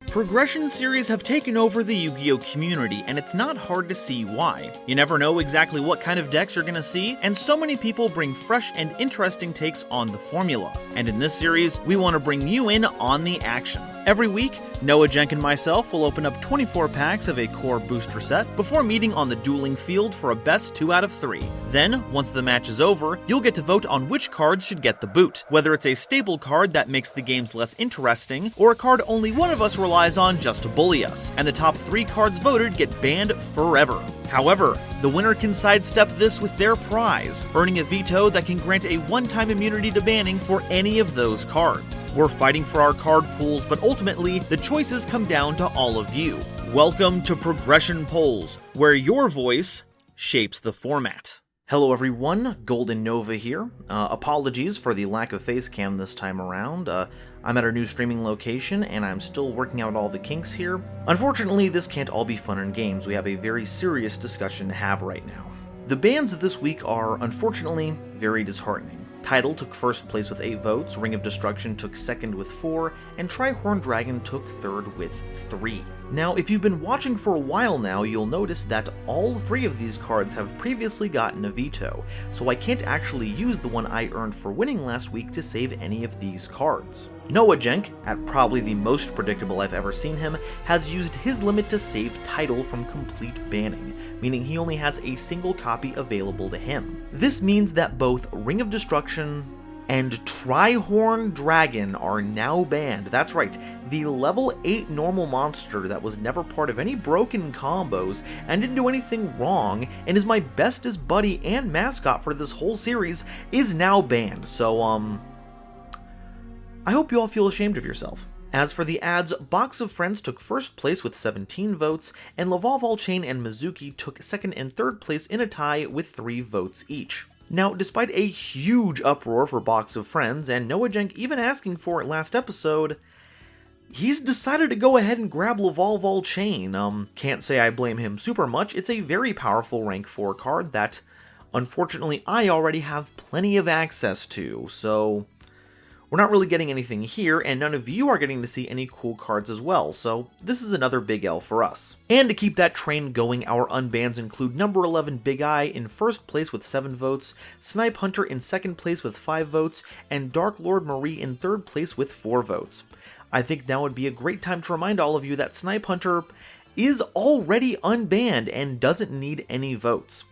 Progression series have taken over the Yu-Gi-Oh community, and it's not hard to see why. You never know exactly what kind of decks you're gonna see, and so many people bring fresh and interesting takes on the formula. And in this series, we want to bring you in on the action. Every week, Noajenk and myself will open up 24 packs of a core booster set before meeting on the dueling field for a best 2 out of 3. Then, once the match is over, you'll get to vote on which cards should get the boot, whether it's a staple card that makes the games less interesting, or a card only one of us relies on just to bully us, and the top 3 cards voted get banned forever. However, the winner can sidestep this with their prize, earning a veto that can grant a one-time immunity to banning for any of those cards. We're fighting for our card pools, but ultimately, the choices come down to all of you. Welcome to Progression Polls, where your voice shapes the format. Hello everyone, GoldenNova here. Apologies for the lack of face cam this time around. I'm at our new streaming location and I'm still working out all the kinks here. Unfortunately, this can't all be fun and games. We have a very serious discussion to have right now. The bans this week are, unfortunately, very disheartening. Tidal took first place with 8 votes, Ring of Destruction took second with 4, and Tri-Horn Dragon took third with 3. Now, if you've been watching for a while now, you'll notice that all 3 of these cards have previously gotten a veto, so I can't actually use the one I earned for winning last week to save any of these cards. Noajenk, at probably the most predictable I've ever seen him, has used his limit to save Tidal from complete banning, meaning he only has a single copy available to him. This means that both Ring of Destruction and Tri-Horn Dragon are now banned. That's right, the level 8 normal monster that was never part of any broken combos and didn't do anything wrong and is my bestest buddy and mascot for this whole series is now banned, so I hope you all feel ashamed of yourself. As for the ads, Box of Friends took first place with 17 votes, and Laval Chain and Mizuki took second and third place in a tie with 3 votes each. Now, despite a huge uproar for Box of Friends, and Noajenk even asking for it last episode, he's decided to go ahead and grab Laval Chain. Can't say I blame him super much. It's a very powerful rank 4 card that, unfortunately, I already have plenty of access to, so we're not really getting anything here, and none of you are getting to see any cool cards as well, so this is another big L for us. And to keep that train going, our unbans include number 11 Big Eye in first place with 7 votes, Snipe Hunter in second place with 5 votes, and Dark Lord Marie in third place with 4 votes. I think now would be a great time to remind all of you that Snipe Hunter is already unbanned and doesn't need any votes.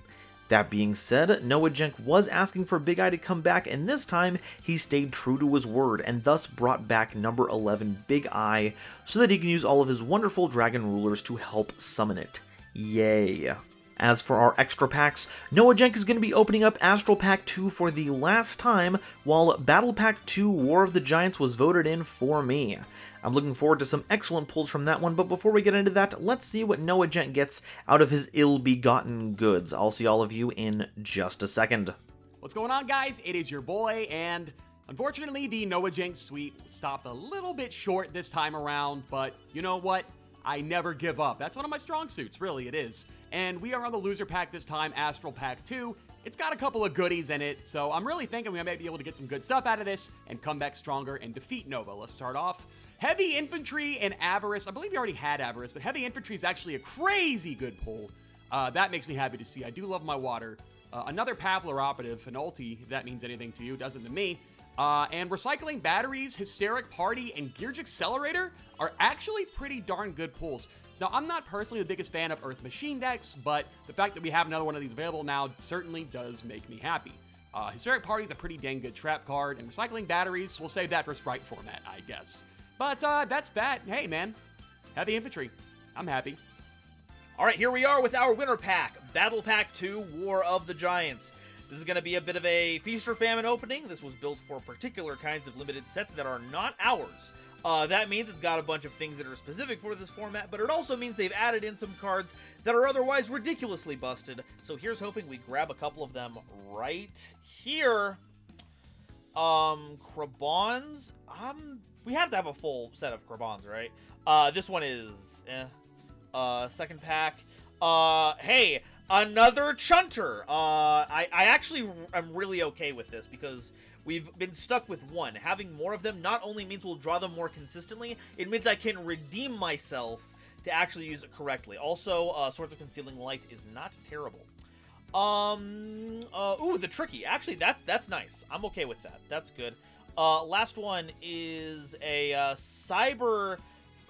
That being said, Noajenk was asking for Big Eye to come back, and this time he stayed true to his word and thus brought back number 11 Big Eye so that he can use all of his wonderful dragon rulers to help summon it. Yay. As for our extra packs, Noajenk is going to be opening up Astral Pack 2 for the last time, while Battle Pack 2 War of the Giants was voted in for me. I'm looking forward to some excellent pulls from that one, but before we get into that, let's see what Noajenk gets out of his ill-begotten goods. I'll see all of you in just a second. What's going on, guys? It is your boy, and unfortunately, the Noajenk sweep stopped a little bit short this time around, but you know what? I never give up. That's one of my strong suits, really, it is. And we are on the loser pack this time, Astral Pack 2. It's got a couple of goodies in it, so I'm really thinking we might be able to get some good stuff out of this and come back stronger and defeat Nova. Let's start off. Heavy Infantry and Avarice. I believe you already had Avarice, but Heavy Infantry is actually a crazy good pull. That makes me happy to see. I do love my water. Another Paveler Operative, an ulti, if that means anything to you, doesn't to me. And Recycling Batteries, Hysteric Party, and Gearge Accelerator are actually pretty darn good pulls. Now, I'm not personally the biggest fan of Earth Machine decks, but the fact that we have another one of these available now certainly does make me happy. Hysteric Party is a pretty dang good trap card, and Recycling Batteries, we'll save that for Sprite format, I guess. But that's that. Hey, man. Heavy Infantry. I'm happy. Alright, here we are with our winner pack, Battle Pack 2 War of the Giants. This is going to be a bit of a feast or famine opening. This was built for particular kinds of limited sets that are not ours. That means it's got a bunch of things that are specific for this format, but it also means they've added in some cards that are otherwise ridiculously busted. So here's hoping we grab a couple of them right here. Krabons. We have to have a full set of Krabons, right? This one is, second pack. Hey, another Chunter. I actually am really okay with this because We've been stuck with one. Having more of them not only means we'll draw them more consistently, it means I can redeem myself to actually use it correctly. Also, Swords of Concealing Light is not terrible. Ooh, the Tricky. Actually, that's nice. I'm okay with that. That's good. Last one is a Cyber...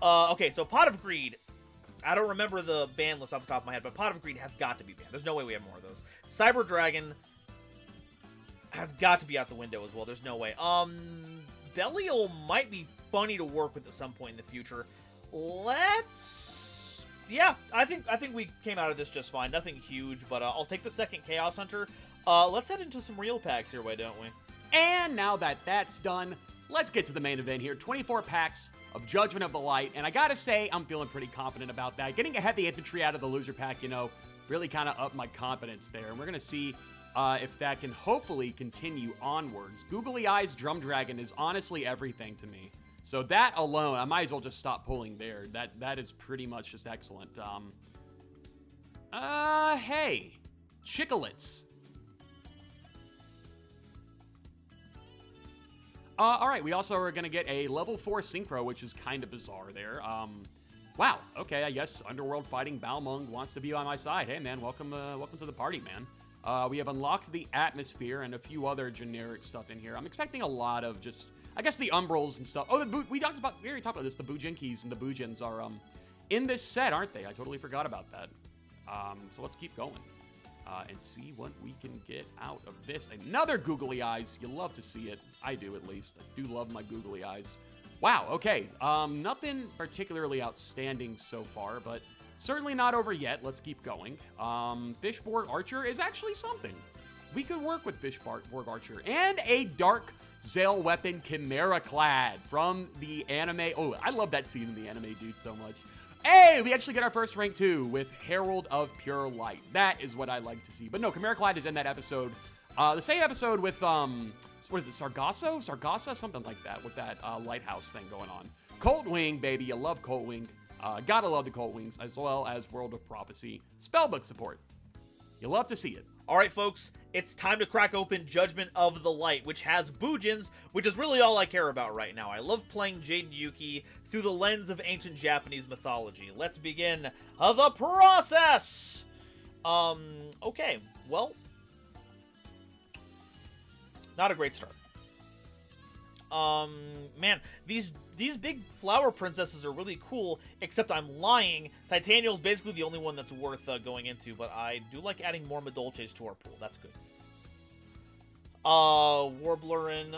okay, so Pot of Greed. I don't remember the ban list off the top of my head, but Pot of Greed has got to be banned. There's no way we have more of those. Cyber Dragon has got to be out the window as well. There's no way. Belial might be funny to work with at some point in the future. Let's... Yeah, I think we came out of this just fine. Nothing huge, but I'll take the second Chaos Hunter. Let's head into some real packs here, why don't we? And now that that's done, let's get to the main event here. 24 packs of Judgment of the Light, and I gotta say, I'm feeling pretty confident about that. Getting a heavy infantry out of the loser pack, you know, really kind of upped my confidence there. And we're gonna see if that can hopefully continue onwards. Googly Eyes Drum Dragon is honestly everything to me. So that alone, I might as well just stop pulling there. That is pretty much just excellent. Hey, Chicklets. All right, we also are going to get a level 4 Synchro, which is kind of bizarre there. Wow, okay, I guess Underworld Fighting Balmung wants to be on my side. Hey, man, welcome to the party, man. We have unlocked the Atmosphere and a few other generic stuff in here. I'm expecting a lot of just, I guess, the Umbrals and stuff. Oh, we already talked about this. The Bujinkis and the Bujins are in this set, aren't they? I totally forgot about that. So let's keep going. And see what we can get out of this. Another Googly Eyes. You love to see it. I do, at least. I do love my Googly Eyes. Wow, okay. Nothing particularly outstanding so far, but certainly not over yet. Let's keep going. Fishborg Archer is actually something. We could work with Fishborg Archer. And a Dark Zale Weapon Chimera Clad from the anime. Oh, I love that scene in the anime, dude, so much. Hey, we actually get our first rank 2 with Herald of Pure Light. That is what I like to see. But no, Chimera Clad is in that episode. The same episode with, what is it, Sargasso? Sargassa? Something like that, with that lighthouse thing going on. Colt Wing, baby. You love Colt Wing. Gotta love the Colt Wings, as well as World of Prophecy spellbook support. You love to see it. All right, folks, it's time to crack open Judgment of the Light, which has Bujins, which is really all I care about right now. I love playing Jaden Yuki through the lens of ancient Japanese mythology. Let's begin the process! Okay, well, not a great start. Man, these big flower princesses are really cool, except I'm lying. Titaniel's basically the only one that's worth going into, but I do like adding more Madolches to our pool. That's good. Warblerin.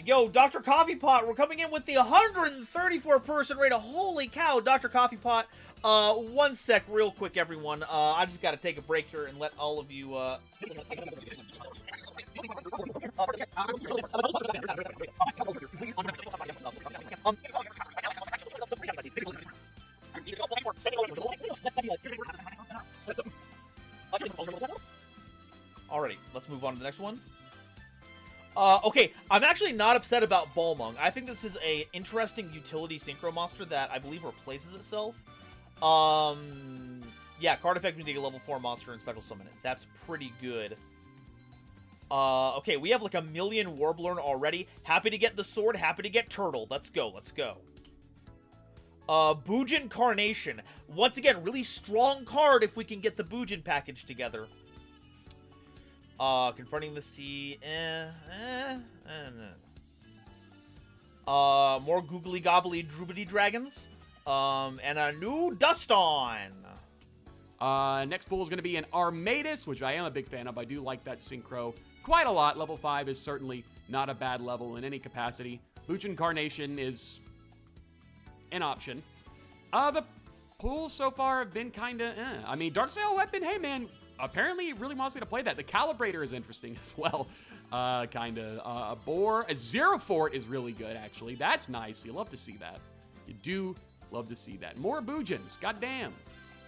Yo, Dr. Coffee Pot, we're coming in with the 134 person rate. Holy cow, Dr. Coffee Pot. One sec, real quick, everyone. I just gotta take a break here and let all of you, Alrighty, let's move on to the next one. Okay, I'm actually not upset about Balmung. I think this is a interesting utility synchro monster that I believe replaces itself. Yeah, card effect when you take a level 4 monster and special summon it. That's pretty good. Okay, we have like a million Warbler already. Happy to get the sword, happy to get turtle. Let's go, let's go. Bujin Carnation. Once again, really strong card if we can get the Bujin package together. Confronting the Sea. More googly gobbly droobity dragons. And a new Duston. Next pool is going to be an Armatus, which I am a big fan of. I do like that synchro quite a lot. Level 5 is certainly not a bad level in any capacity. Bujin Carnation is an option. The pools so far have been kind of I mean, Dark Sail Weapon, hey man, apparently it really wants me to play that. The Calibrator is interesting as well. Kind of. A Boar. A Zero Fort is really good, actually. That's nice. You love to see that. You do love to see that. More Bujins. Goddamn.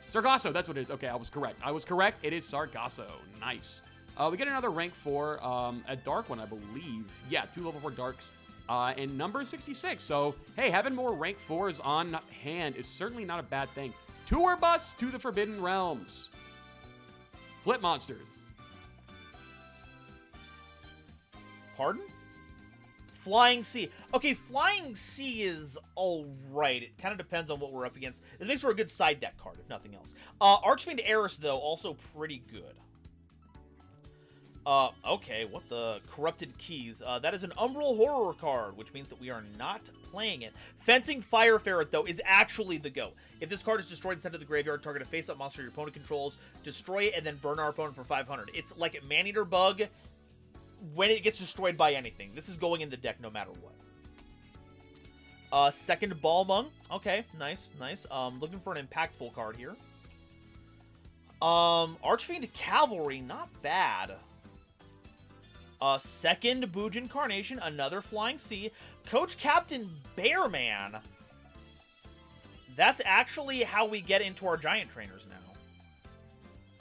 Sargasso, that's what it is. Okay, I was correct. It is Sargasso. Nice. We get another rank 4, a dark one, I believe. Yeah, 2 level 4 darks. And number 66. So, hey, having more rank 4s on hand is certainly not a bad thing. Tour bus to the Forbidden Realms. Flip monsters. Pardon? Flying Sea. Okay, Flying Sea is alright. It kind of depends on what we're up against. This makes for a good side deck card, if nothing else. Archfiend Eris, though, also pretty good. Okay, what the Corrupted Keys? That is an Umbral Horror card, which means that we are not playing it. Fencing Fire Ferret, though, is actually the go. If this card is destroyed and sent to the graveyard, target a face-up monster your opponent controls, destroy it, and then burn our opponent for 500. It's like a Man-Eater Bug when it gets destroyed by anything. This is going in the deck no matter what. Second Balmung. Okay, nice, nice. Looking for an impactful card here. Archfiend Cavalry, not bad. Second Boojin Carnation, another Flying Sea. Coach Captain Bearman. That's actually how we get into our Giant Trainers now.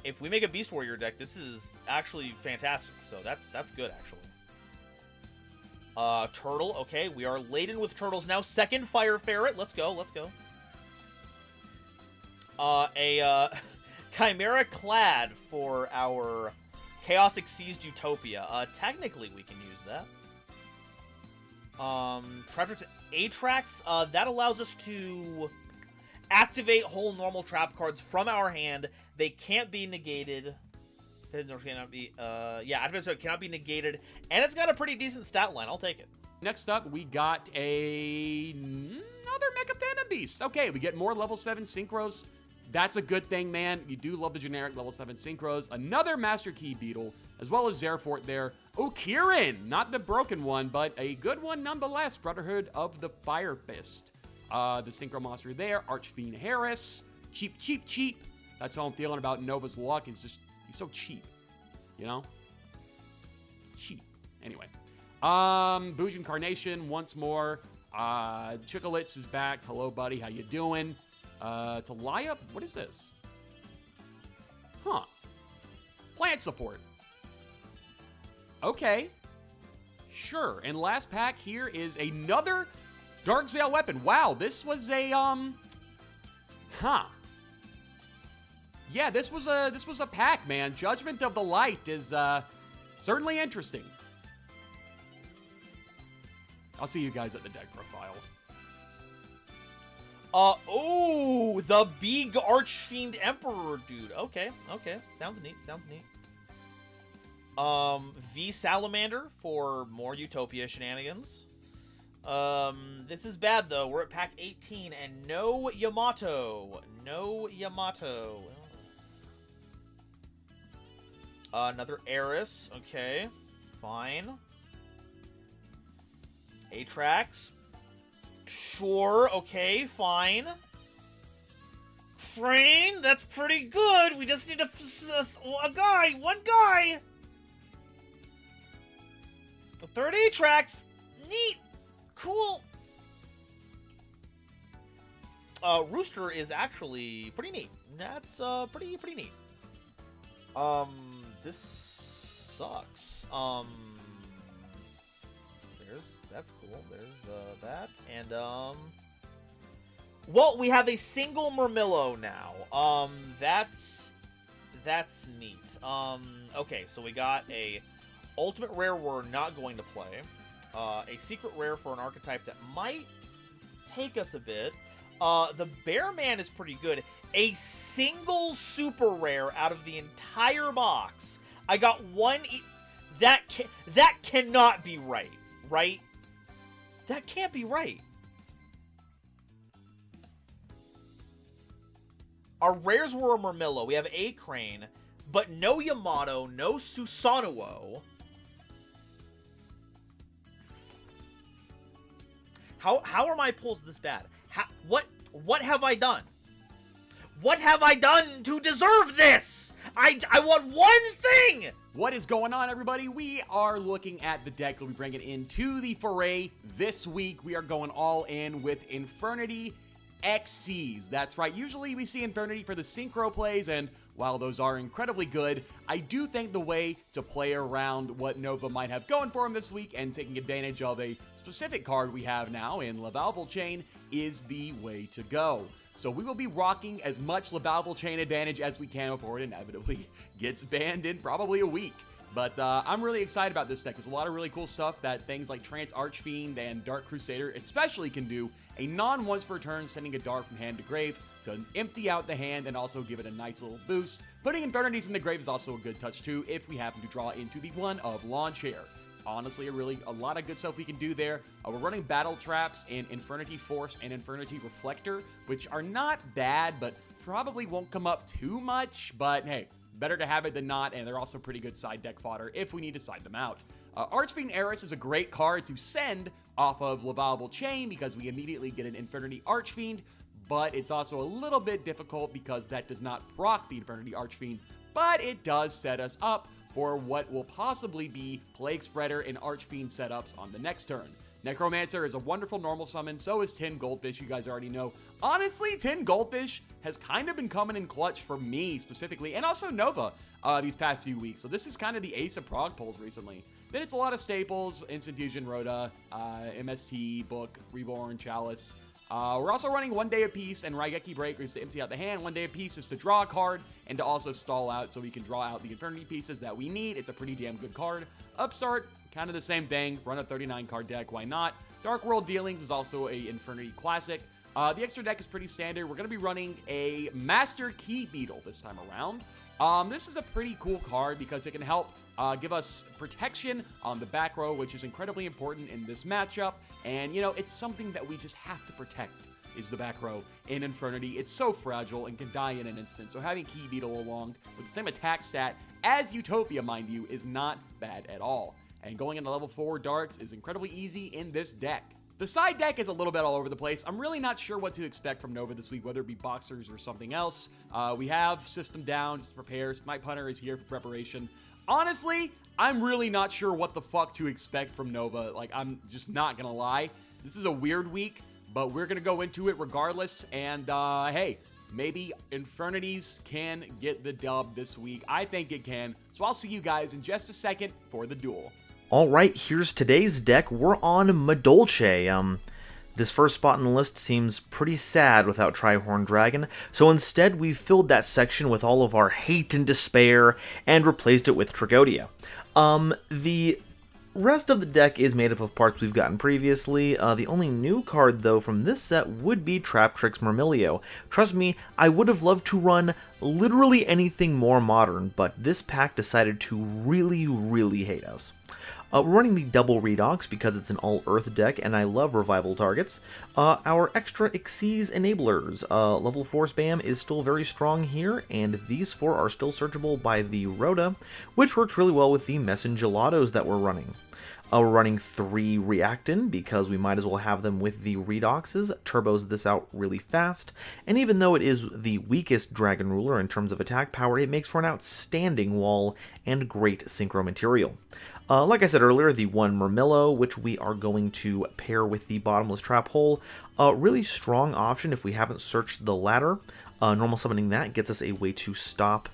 If we make a Beast Warrior deck, this is actually fantastic. So that's good, actually. Turtle, okay. We are laden with turtles now. Second Fire Ferret. Let's go, let's go. Chimera Clad for our Chaosic Seized Utopia. Technically, we can use that. Tratrix Atrax, that allows us to activate whole normal trap cards from our hand. They can't be negated. Cannot be, activate so it cannot be negated. And it's got a pretty decent stat line. I'll take it. Next up, we got another Mecha Phantom Beast. Okay, we get more level 7 Synchros. That's a good thing, man. You do love the generic level 7 Synchros. Another Master Key Beetle, as well as Zerfort there. Oh, Kirin! Not the broken one, but a good one nonetheless. Brotherhood of the Fire Fist. The Synchro monster there. Archfiend Harris. Cheap, cheap, cheap. That's how I'm feeling about Nova's luck. He's so cheap. You know? Cheap. Anyway. Boojin Carnation once more. Chickalitz is back. Hello, buddy. How you doing? To lie up, what is this? Huh. Plant support. Okay. Sure. And last pack here is another Darksail weapon. Wow, this was a, huh. Yeah, this was a pack, man. Judgment of the Light is, certainly interesting. I'll see you guys at the deck profile. Oh, the big Archfiend Emperor dude. Okay, okay. Sounds neat, sounds neat. V Salamander for more Utopia shenanigans. This is bad, though. We're at pack 18, and no Yamato. No Yamato. Another Eris. Okay, fine. Atrax. Sure, okay, fine. Crane, that's pretty good. We just need one guy. The third Atrax, neat, cool. Rooster is actually pretty neat. That's pretty neat. This sucks. That's cool. There's that. And well, we have a single Murmillo now. That's neat. Okay, so we got a ultimate rare we're not going to play. A secret rare for an archetype that might take us a bit. The Bearman is pretty good. A single super rare out of the entire box. I got one. That cannot be right. Right? That can't be right. Our rares were a Murmillo. We have a Crane, but no Yamato, no Susanoo. How are my pulls this bad? What have I done? What have I done to deserve this? I want one thing! What is going on, everybody? We are looking at the deck we'll be bringing into the foray this week. We are going all in with Infernity XCs. That's right. Usually we see Infernity for the synchro plays, and while those are incredibly good, I do think the way to play around what Nova might have going for him this week and taking advantage of a specific card we have now in Lavalval Chain is the way to go. So we will be rocking as much Lavalval Chain advantage as we can before it inevitably gets banned in probably a week. But I'm really excited about this deck. There's a lot of really cool stuff that things like Trance Archfiend and Dark Crusader especially can do. A non-once per turn, sending a Dark from hand to grave to empty out the hand and also give it a nice little boost. Putting Infernities in the grave is also a good touch too if we happen to draw into the one of Lawn Chair. Honestly, a lot of good stuff we can do there. We're running Battle Traps in Infernity Force and Infernity Reflector, which are not bad, but probably won't come up too much. But hey, better to have it than not, and they're also pretty good side deck fodder if we need to side them out. Archfiend Eris is a great card to send off of Lavalval Chain because we immediately get an Infernity Archfiend, but it's also a little bit difficult because that does not proc the Infernity Archfiend, but it does set us up for what will possibly be Plague Spreader and Archfiend setups on the next turn. Necromancer is a wonderful normal summon, so is Tin Goldfish, you guys already know. Honestly, Tin Goldfish has kind of been coming in clutch for me specifically, and also Nova these past few weeks. So this is kind of the ace of prog pulls recently. Then it's a lot of staples, Instant Fusion, Rhoda, MST, Book, Reborn, Chalice. We're also running One Day of Peace and Raigeki Breakers to empty out the hand. One Day of Peace is to draw a card and to also stall out so we can draw out the Infernity pieces that we need. It's a pretty damn good card. Upstart, kind of the same thing. Run a 39 card deck, why not? Dark World Dealings is also a Infernity classic. The extra deck is pretty standard. We're going to be running a Master Key Beetle this time around. This is a pretty cool card because it can help give us protection on the back row, which is incredibly important in this matchup. And, you know, it's something that we just have to protect, is the back row in Infernity. It's so fragile and can die in an instant. So having Key Beetle along with the same attack stat as Utopia, mind you, is not bad at all. And going into level 4 darts is incredibly easy in this deck. The side deck is a little bit all over the place. I'm really not sure what to expect from Nova this week, whether it be Boxers or something else. We have System Down just to prepare. Snipe Hunter is here for preparation. Honestly, I'm really not sure what the fuck to expect from Nova. Like, I'm just not gonna lie. This is a weird week, but we're gonna go into it regardless. And, hey, maybe Infernities can get the dub this week. I think it can. So I'll see you guys in just a second for the duel. Alright, here's today's deck. We're on Madolche. This first spot in the list seems pretty sad without Trihorn Dragon, so instead we've filled that section with all of our hate and despair and replaced it with Tragodia. The rest of the deck is made up of parts we've gotten previously. The only new card, though, from this set would be Traptrix Myrmilio. Trust me, I would have loved to run literally anything more modern, but this pack decided to really hate us. We're running the double Redox because it's an all-earth deck, and I love revival targets. Our extra Xyz enablers. Level 4 spam is still very strong here, and these 4 are still searchable by the Rhoda, which works really well with the Messengelados that we're running. We're running 3 Reactin because we might as well have them with the Redoxes. Turbos this out really fast, and even though it is the weakest Dragon Ruler in terms of attack power, it makes for an outstanding wall and great synchro material. Like I said earlier, the one Murmillo, which we are going to pair with the Bottomless Trap Hole, really strong option if we haven't searched the ladder. Normal summoning that gets us a way to stop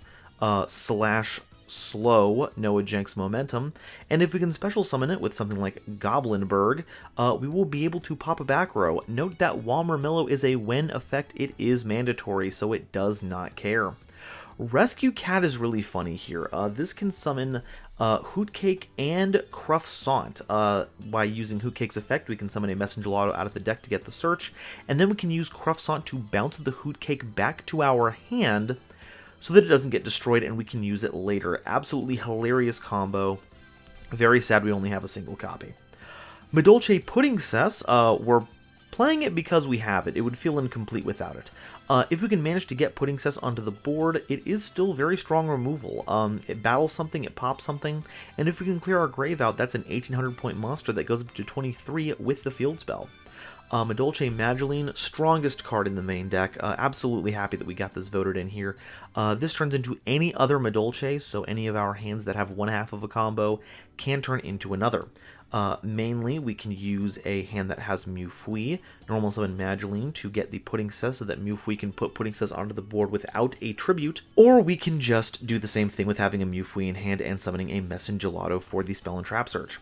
slash slow Noajenk's momentum, and if we can special summon it with something like Goblinberg, we will be able to pop a back row. Note that while Murmillo is a when effect, it is mandatory, so it does not care. Rescue Cat is really funny here. This can summon Hootcake and Croissant. By using Hootcake's effect, we can summon a Messengelado out of the deck to get the search, and then we can use Croissant to bounce the Hootcake back to our hand so that it doesn't get destroyed and we can use it later. Absolutely hilarious combo. Very sad we only have a single copy. Madolche Pudding Cess, we're playing it because we have it. It would feel incomplete without it. If we can manage to get Pudding Cess onto the board, it is still very strong removal. It battles something, it pops something, and if we can clear our grave out, that's an 1800 point monster that goes up to 23 with the field spell. Madolche Mageline, strongest card in the main deck. Absolutely happy that we got this voted in here. This turns into any other Madolche, so any of our hands that have one half of a combo can turn into another. Mainly, we can use a hand that has Mufui, normal summon Mageline to get the Pudding Cess so that Mufui can put Pudding Cess onto the board without a tribute, or we can just do the same thing with having a Mufui in hand and summoning a Messengelato for the Spell and Trap Search.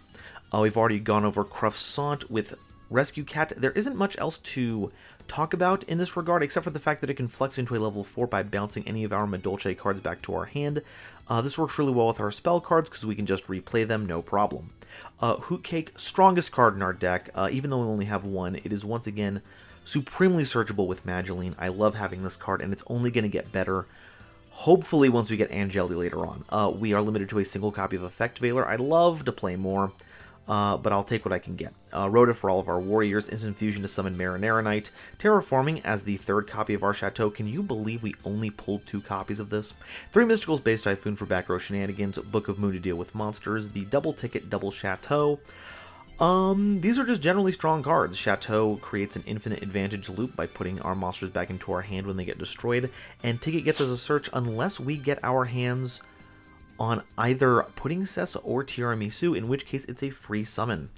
We've already gone over Croissant with Rescue Cat, there isn't much else to talk about in this regard, except for the fact that it can flex into a level 4 by bouncing any of our Madolche cards back to our hand. This works really well with our spell cards, because we can just replay them, no problem. Hootcake, strongest card in our deck. Even though we only have one, it is once again supremely searchable with Mageline. I love having this card, and it's only going to get better, hopefully, once we get Angeli later on. We are limited to a single copy of Effect Veiler. I'd love to play more, but I'll take what I can get. Rhoda for all of our warriors, instant fusion to summon Marinara Knight, terraforming as the third copy of our Chateau. Can you believe we only pulled 2 copies of this? 3 Mysticals base Typhoon for back row shenanigans, Book of Moon to deal with monsters, the double ticket, double Chateau. These are just generally strong cards. Chateau creates an infinite advantage loop by putting our monsters back into our hand when they get destroyed, and Ticket gets us a search unless we get our hands on either Pudding Cess or Tiramisu, in which case it's a free summon.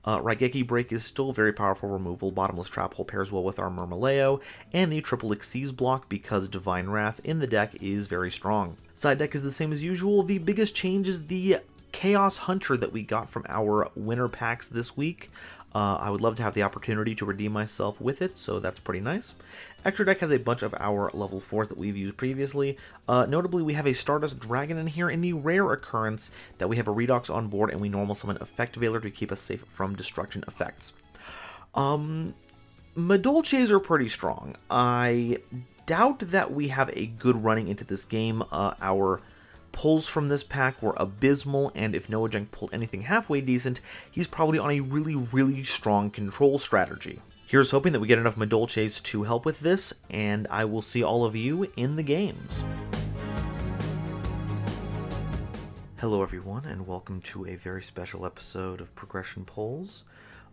Raigeki Break is still very powerful removal. Bottomless Trap Hole pairs well with our Murmaleo, and the Triple Xyz block because Divine Wrath in the deck is very strong. Side deck is the same as usual. The biggest change is the Chaos Hunter that we got from our winter packs this week. I would love to have the opportunity to redeem myself with it, so that's pretty nice. Extra deck has a bunch of our level 4s that we've used previously. Notably, we have a Stardust Dragon in here in the rare occurrence that we have a Redox on board and we normal summon Effect Veiler to keep us safe from destruction effects. Madolches are pretty strong. I doubt that we have a good running into this game. Our pulls from this pack were abysmal, and if Noajenk pulled anything halfway decent, he's probably on a really, really strong control strategy. Here's hoping that we get enough Madolches to help with this, and I will see all of you in the games. Hello everyone, and welcome to a very special episode of Progression Polls.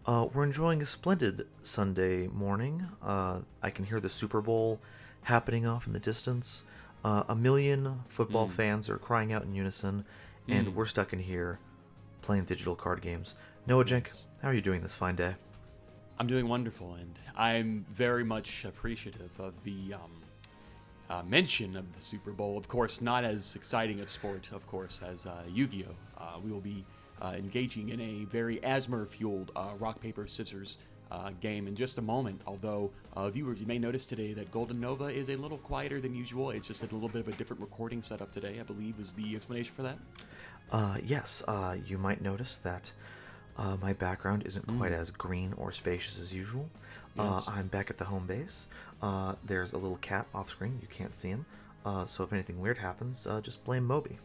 We're enjoying a splendid Sunday morning. I can hear the Super Bowl happening off in the distance. A million football fans are crying out in unison, and we're stuck in here playing digital card games. Noajenk, how are you doing this fine day? I'm doing wonderful, and I'm very much appreciative of the mention of the Super Bowl. Of course, not as exciting a sport, of course, as Yu-Gi-Oh! We will be engaging in a very Asmer-fueled rock, paper, scissors game in just a moment, although viewers, you may notice today that GoldenNova is a little quieter than usual. It's just a little bit of a different recording setup today, I believe is the explanation for that. Yes, you might notice that my background isn't quite as green or spacious as usual. Yes. I'm back at the home base. There's a little cat off screen, you can't see him, so if anything weird happens, just blame Moby.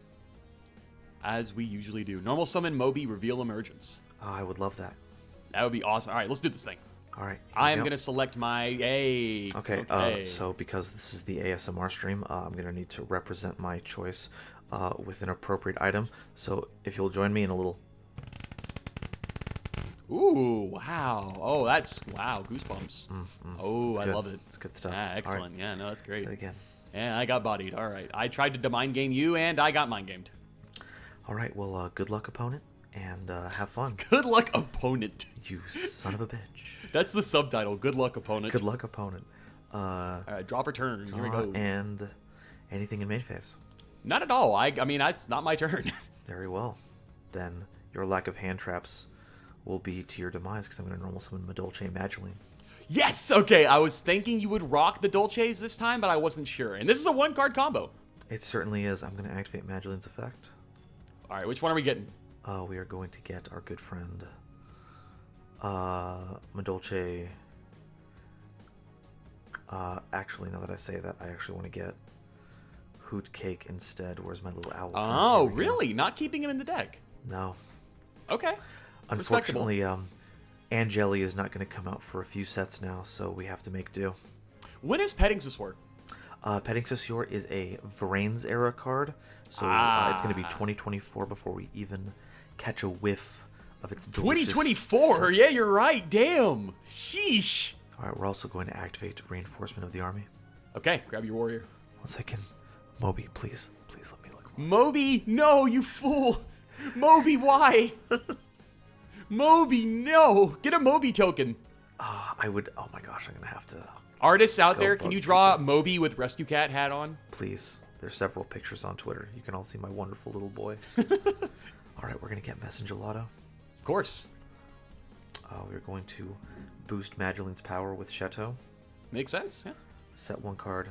As we usually do. Normal summon Moby, reveal emergence. I would love that. That would be awesome. All right, let's do this thing. All right. I am going to select my A. Okay, so because this is the ASMR stream, I'm going to need to represent my choice with an appropriate item. So if you'll join me in a little... Ooh, wow. Oh, that's... Wow, goosebumps. Oh, I love it. It's good stuff. Yeah, excellent. Right. Yeah, no, that's great. Again. Yeah, I got bodied. All right. I tried to mind game you, and I got mind gamed. All right, well, good luck, opponent, and have fun. Good luck, opponent. You son of a bitch. That's the subtitle. Good luck, opponent. Good luck, opponent. All right, draw for turn. Here we Draw go. and anything in main phase. Not at all. I mean, that's not my turn. Very well. Then your lack of hand traps will be to your demise, because I'm going to normal summon Madolche Mageline. Yes! Okay, I was thinking you would rock the Dolces this time, but I wasn't sure. And this is a one-card combo. It certainly is. I'm going to activate Mageline's effect. All right, which one are we getting? We are going to get our good friend Madolche. Actually, now that I say that, I actually want to get Hoot Cake instead. Where's my little owl? Oh, really? Not keeping him in the deck? No. Okay. Unfortunately, Angeli is not going to come out for a few sets now, so we have to make do. When is Petting Siswar? Petting Siswar is a Vrain's era card, so it's going to be 2024 before we even catch a whiff of its delicious... 2024? Yeah, you're right. Damn. Sheesh. All right, we're also going to activate Reinforcement of the Army. Okay, grab your warrior. 1 second. Moby, please. Please let me look. Moby, no, you fool. Moby, why? Moby, no. Get a Moby token. I would... Oh my gosh, I'm going to have to... Artists out there, can you draw Moby with Rescue Cat hat on? Please. There's several pictures on Twitter. You can all see my wonderful little boy. All right, we're going to get Messenger Lotto. Of course. We're going to boost Magdalen's power with Chateau. Makes sense, yeah. Set 1 card.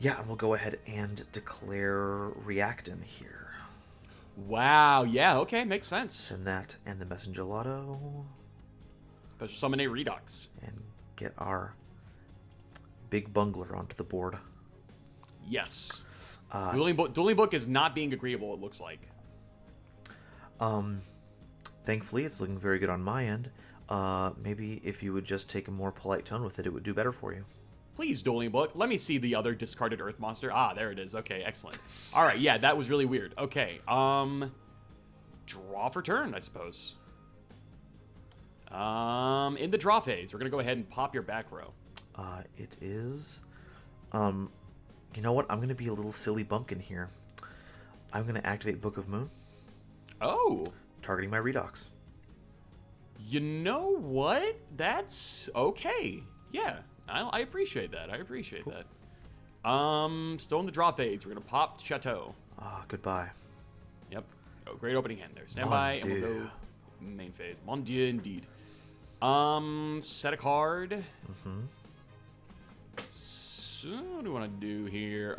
Yeah, and we'll go ahead and declare Reactin here. Wow, yeah, okay, makes sense. Send that and the Messengelato. Special summon a Redux. And get our big bungler onto the board. Yes. Dueling Book is not being agreeable, it looks like. Thankfully, it's looking very good on my end. Maybe if you would just take a more polite tone with it, it would do better for you. Please, Dueling Book. Let me see the other discarded Earth monster. Ah, there it is. Okay, excellent. All right, yeah, that was really weird. Okay, draw for turn, I suppose. In the draw phase, we're gonna go ahead and pop your back row. It is. You know what? I'm gonna be a little silly bumpkin here. I'm gonna activate Book of Moon. Oh. Targeting my Redox. You know what? That's okay. Yeah, I appreciate that. I appreciate that. Still in the draw phase. We're gonna pop Chateau. Goodbye. Yep. Oh, great opening hand there. Stand by, and we'll go main phase. Mon Dieu, indeed. Set a card. Mm-hmm. So, what do we want to do here?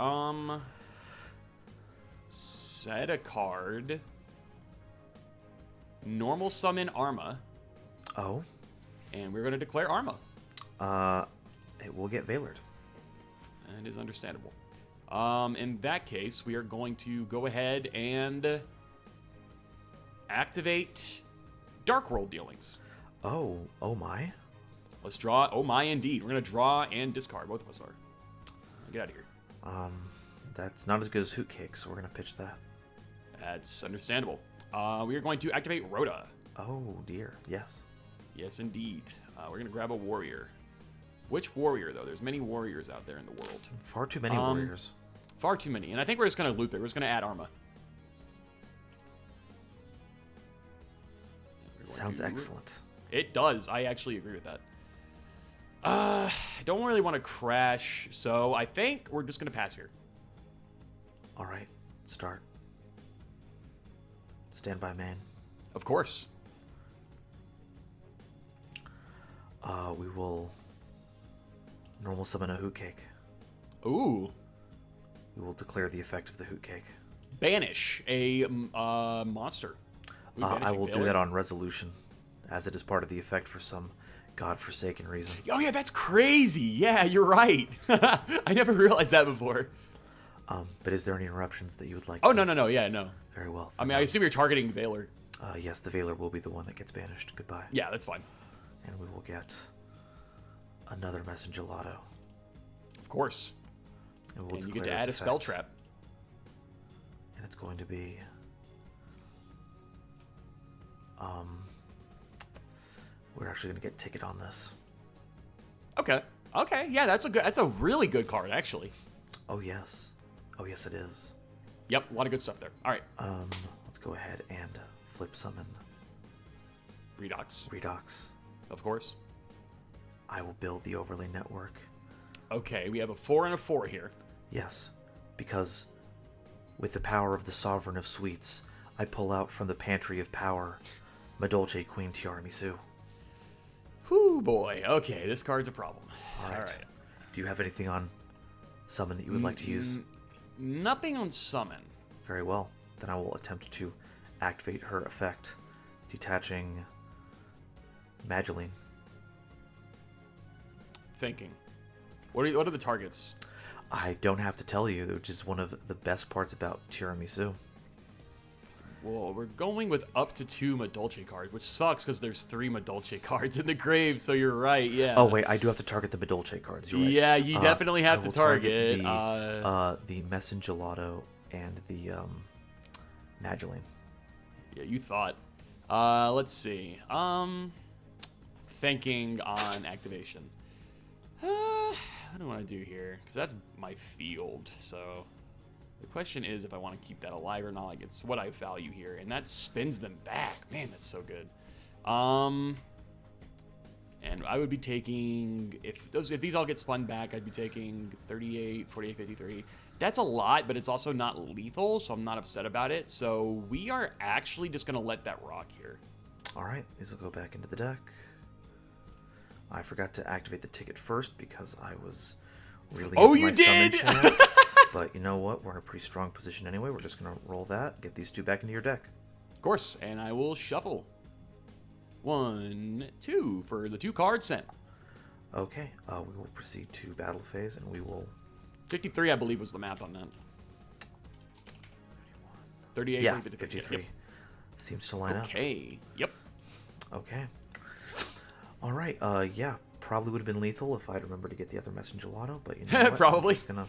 Set a card. Normal summon Arma. Oh. And we're going to declare Arma. It will get Veilered. And it is understandable. In that case, we are going to go ahead and activate Dark World Dealings. Oh my. Let's draw. Oh my, indeed. We're going to draw and discard. Both of us are. Get out of here. That's not as good as Hoot Cake, so we're going to pitch that. That's understandable. We are going to activate Rhoda. Oh, dear. Yes. Yes, indeed. We're going to grab a warrior. Which warrior, though? There's many warriors out there in the world. Far too many warriors. Far too many. And I think we're just going to loop it. We're just going to add Arma. Sounds excellent. It does. I actually agree with that. I don't really want to crash, so I think we're just going to pass here. All right. Start. Stand by, man. Of course. We will normal summon a Hoot Cake. Ooh. We will declare the effect of the Hoot Cake. Banish a monster. I will do that on resolution, as it is part of the effect for some godforsaken reason. Oh yeah, that's crazy. Yeah, you're right. I never realized that before. But is there any interruptions that you would like Oh, to... no. Yeah, no. Very well. I mean, I assume you're targeting Veiler. Yes, the Veiler will be the one that gets banished. Goodbye. Yeah, that's fine. And we will get another Messengelato. Of course. And, we'll you get to add a spell trap. And it's going to be... we're actually going to get Ticket on this. Okay. Okay, yeah, that's a really good card, actually. Oh, yes. Oh, yes, it is. Yep, a lot of good stuff there. All right. Let's go ahead and flip summon Redox. Of course. I will build the overlay network. Okay, we have a 4 and a 4 here. Yes, because with the power of the Sovereign of Sweets, I pull out from the pantry of power Madolche Queen Tiramisu. Whew, boy. Okay, this card's a problem. All right. Do you have anything on summon that you would like to use? Nothing on summon. Very well. Then I will attempt to activate her effect, detaching Magdalene. Thinking. What are the targets? I don't have to tell you, which is one of the best parts about Tiramisu. Well, we're going with up to 2 Madolche cards, which sucks because there's 3 Madolche cards in the grave, so you're right, yeah. Oh, wait, I do have to target the Madolche cards, you're right. Yeah, you definitely have to target. The Messengelato and the Magdalene. Yeah, you thought. Let's see. Thinking on activation. What do I want to do here? Because that's my field, so... The question is if I want to keep that alive or not. Like, it's what I value here. And that spins them back. Man, that's so good. And I would be taking, if these all get spun back, I'd be taking 38, 48, 53. That's a lot, but it's also not lethal, so I'm not upset about it. So we are actually just going to let that rock here. All right, these will go back into the deck. I forgot to activate the ticket first because I was really into you my did! summon chant. But you know what? We're in a pretty strong position anyway. We're just going to roll that, get these two back into your deck. Of course, and I will shuffle. 1, 2 for the 2 cards sent. Okay, we will proceed to battle phase, and we will... 53, I believe, was the math on that. 38, Yeah, 53. 53. Yep. Seems to line up. Okay, yep. Okay. All right, yeah, probably would have been lethal if I'd remembered to get the other Messengerlotto, but you know what? Probably. I'm just gonna...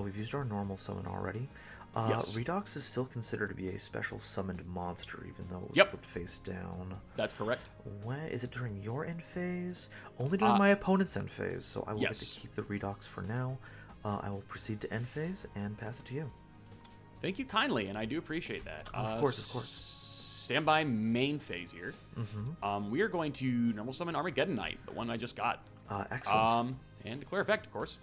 we've used our normal summon already. Yes. Redox is still considered to be a special summoned monster, even though it was Yep. flipped face down. That's correct. When is it during your end phase? Only during my opponent's end phase, so I will yes. get to keep the Redox for now. I will proceed to end phase and pass it to you. Thank you kindly, and I do appreciate that. Of course, of course. Stand by main phase here. Mm-hmm. We are going to normal summon Armageddon Knight, the one I just got. Excellent. And declare effect, of course.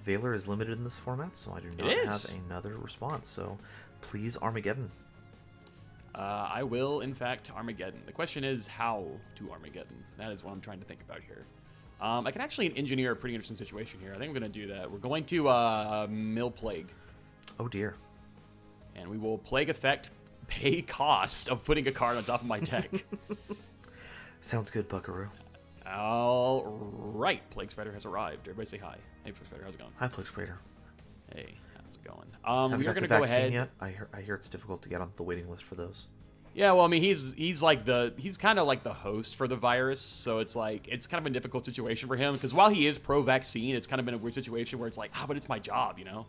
Valor is limited in this format, so I do not have another response. So please, Armageddon. I will, in fact, Armageddon. The question is how to Armageddon. That is what I'm trying to think about here. I can actually engineer a pretty interesting situation here. I think I'm going to do that. We're going to Mill Plague. Oh, dear. And we will Plague Effect pay cost of putting a card on top of my deck. Sounds good, Buckaroo. All right. Plague Spreader has arrived. Everybody say hi. Hey, Plague Spreader, how's it going? Hi, Plague Spreader. Hey, how's it going? Have we you are got going the to go vaccine ahead. yet? I hear it's difficult to get on the waiting list for those. Yeah, well, I mean, he's like he's kind of like the host for the virus, so it's like it's kind of a difficult situation for him because while he is pro-vaccine, it's kind of been a weird situation where it's like, but it's my job, you know.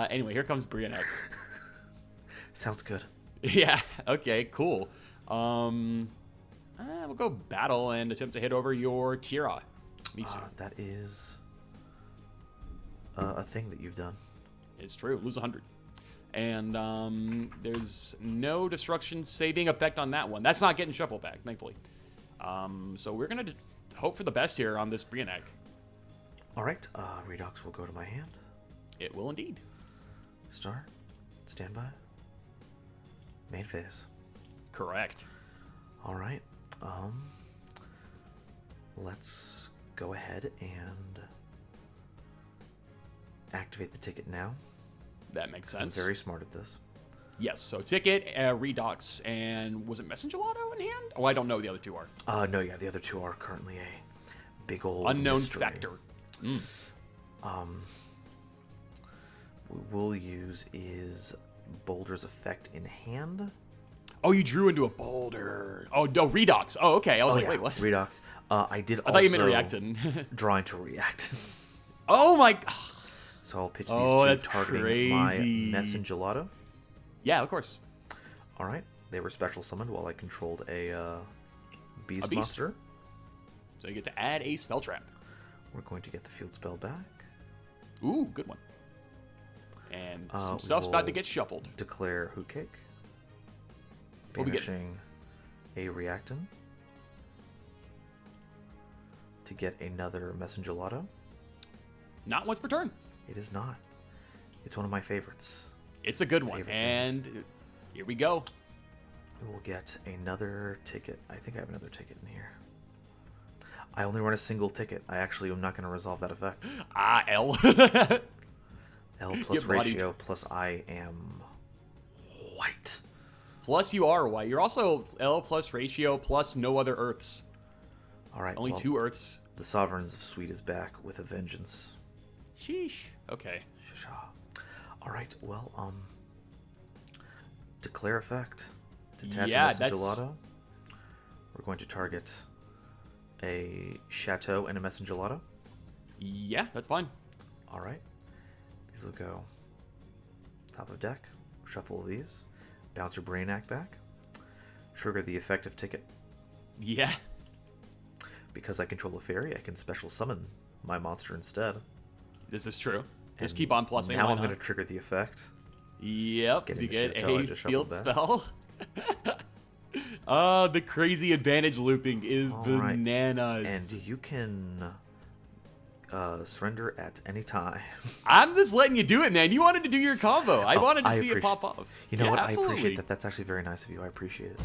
Anyway, here comes Briannek. Sounds good. Yeah. Okay. Cool. We'll go battle and attempt to hit over your Tira. Misu. That is a thing that you've done. It's true. Lose 100. And there's no destruction saving effect on that one. That's not getting shuffled back, thankfully. So we're going to hope for the best here on this Briannek. All right. Redox will go to my hand. It will indeed. Start. Standby. Main phase. Correct. All right. Let's go ahead and activate the ticket now. That makes sense. I'm very smart at this. Yes, so ticket, Redox, and was it Messengerlotto in hand? Oh, I don't know what the other two are. No, yeah, the other two are currently a big old Unknown mystery. factor. Mm. What we'll use is Boulder's effect in hand. Oh, you drew into a boulder. Oh, no, Redox. Oh, okay. I was like, yeah, wait, what? Redox. I did I thought you meant reacted. drawing to react. Oh, my... So I'll pitch these two that's targeting crazy. my Messengerlotto. Yeah, of course. All right. They were special summoned while I controlled a beast beast. monster. So you get to add a spell trap. We're going to get the field spell back. Ooh, good one. And some We stuff's about to will get shuffled. Declare Hoot Cake. What we get? Banishing a Reactant. To get another Messengerlotto. Not once per turn. It is not. It's one of my favorites. It's a good one. Favorite And things. here we go. We will get another ticket. I think I have another ticket in here. I only run a single ticket. I actually am not going to resolve that effect. L. L plus Get bodied. ratio plus I am white. Plus you are white. You're also L plus ratio plus no other Earths. All right. Only well, 2 Earths. The Sovereigns of Sweet is back with a vengeance. Sheesh. Okay. Shasha. All right. Well, declare effect. Detach Yeah, a that's- Messengerlotto. We're going to target a Chateau and a Messengerlotto. Yeah, that's fine. All right. These will go top of deck. Shuffle these. Bounce your Brainiac back. Trigger the effective ticket. Yeah. Because I control a fairy, I can special summon my monster instead. This is true. Just And keep on plussing. Now why I'm not? going to trigger the effect. Yep, Getting to the get Chateau I a just field shuffled spell. The crazy advantage looping is All right. bananas. And you can surrender at any time. I'm just letting you do it, man. You wanted to do your combo. I wanted to see it pop off. You know Yeah, what? absolutely. I appreciate that. That's actually very nice of you. I appreciate it.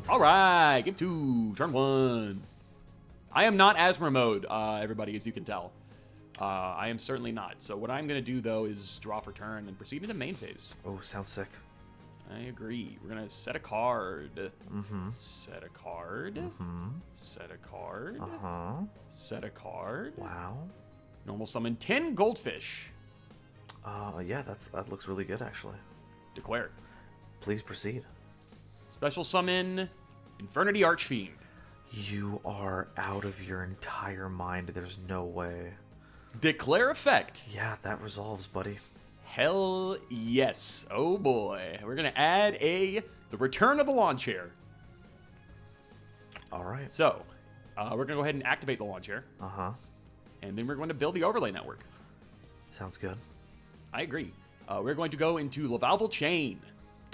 All right, game 2, turn 1. I am not Asmar mode, everybody, as you can tell. I am certainly not. So what I'm going to do, though, is draw for turn and proceed into main phase. Oh, sounds sick. I agree. We're going to set a card. Mm-hmm. Set a card. Mm-hmm. Set a card. Uh-huh. Set a card. Wow. Normal summon 10 goldfish. Yeah, that looks really good, actually. Declare. Please proceed. Special summon Infernity Archfiend. You are out of your entire mind. There's no way. Declare effect. Yeah, that resolves, buddy. Hell yes. Oh boy. We're going to add the return of the lawn chair. All right. So, we're going to go ahead and activate the lawn chair. Uh-huh. And then we're going to build the overlay network. Sounds good. I agree. We're going to go into Lavalval Chain.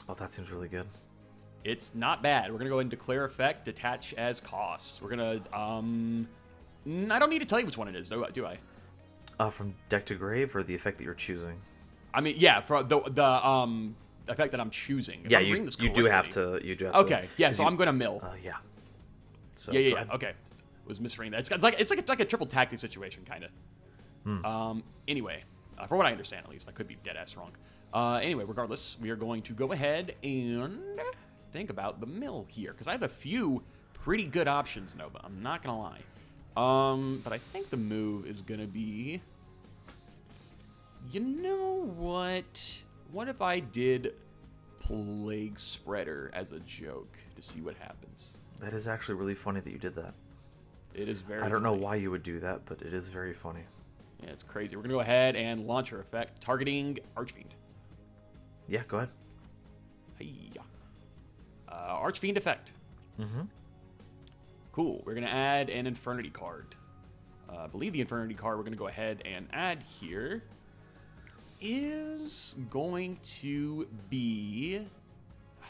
Oh, that seems really good. It's not bad. We're going to go ahead and declare effect, detach as costs. We're going to, I don't need to tell you which one it is, do I? From deck to grave, or the effect that you're choosing? I mean, yeah, for the effect that I'm choosing. If Yeah, I'm you reading this do have correctly. to. You do have Okay, to. yeah, 'cause so I'm going to mill. Yeah. So, Yeah, go ahead. okay. Was misreading that. It's like a triple tactic situation, kind of. Anyway, for what I understand, at least. I could be dead-ass wrong. Anyway, regardless, we are going to go ahead and think about the mill here, because I have a few pretty good options, Nova. I'm not going to lie. But I think the move is going to be... You know what? What if I did Plague Spreader as a joke to see what happens? That is actually really funny that you did that. It is very I don't know funny. why you would do that, but it is very funny. Yeah, it's crazy. We're going to go ahead and launcher effect, targeting Archfiend. Yeah, go ahead. Hi-ya. Archfiend effect. Mm-hmm. Cool. We're going to add an Infernity card. I believe the Infernity card we're going to go ahead and add here is going to be...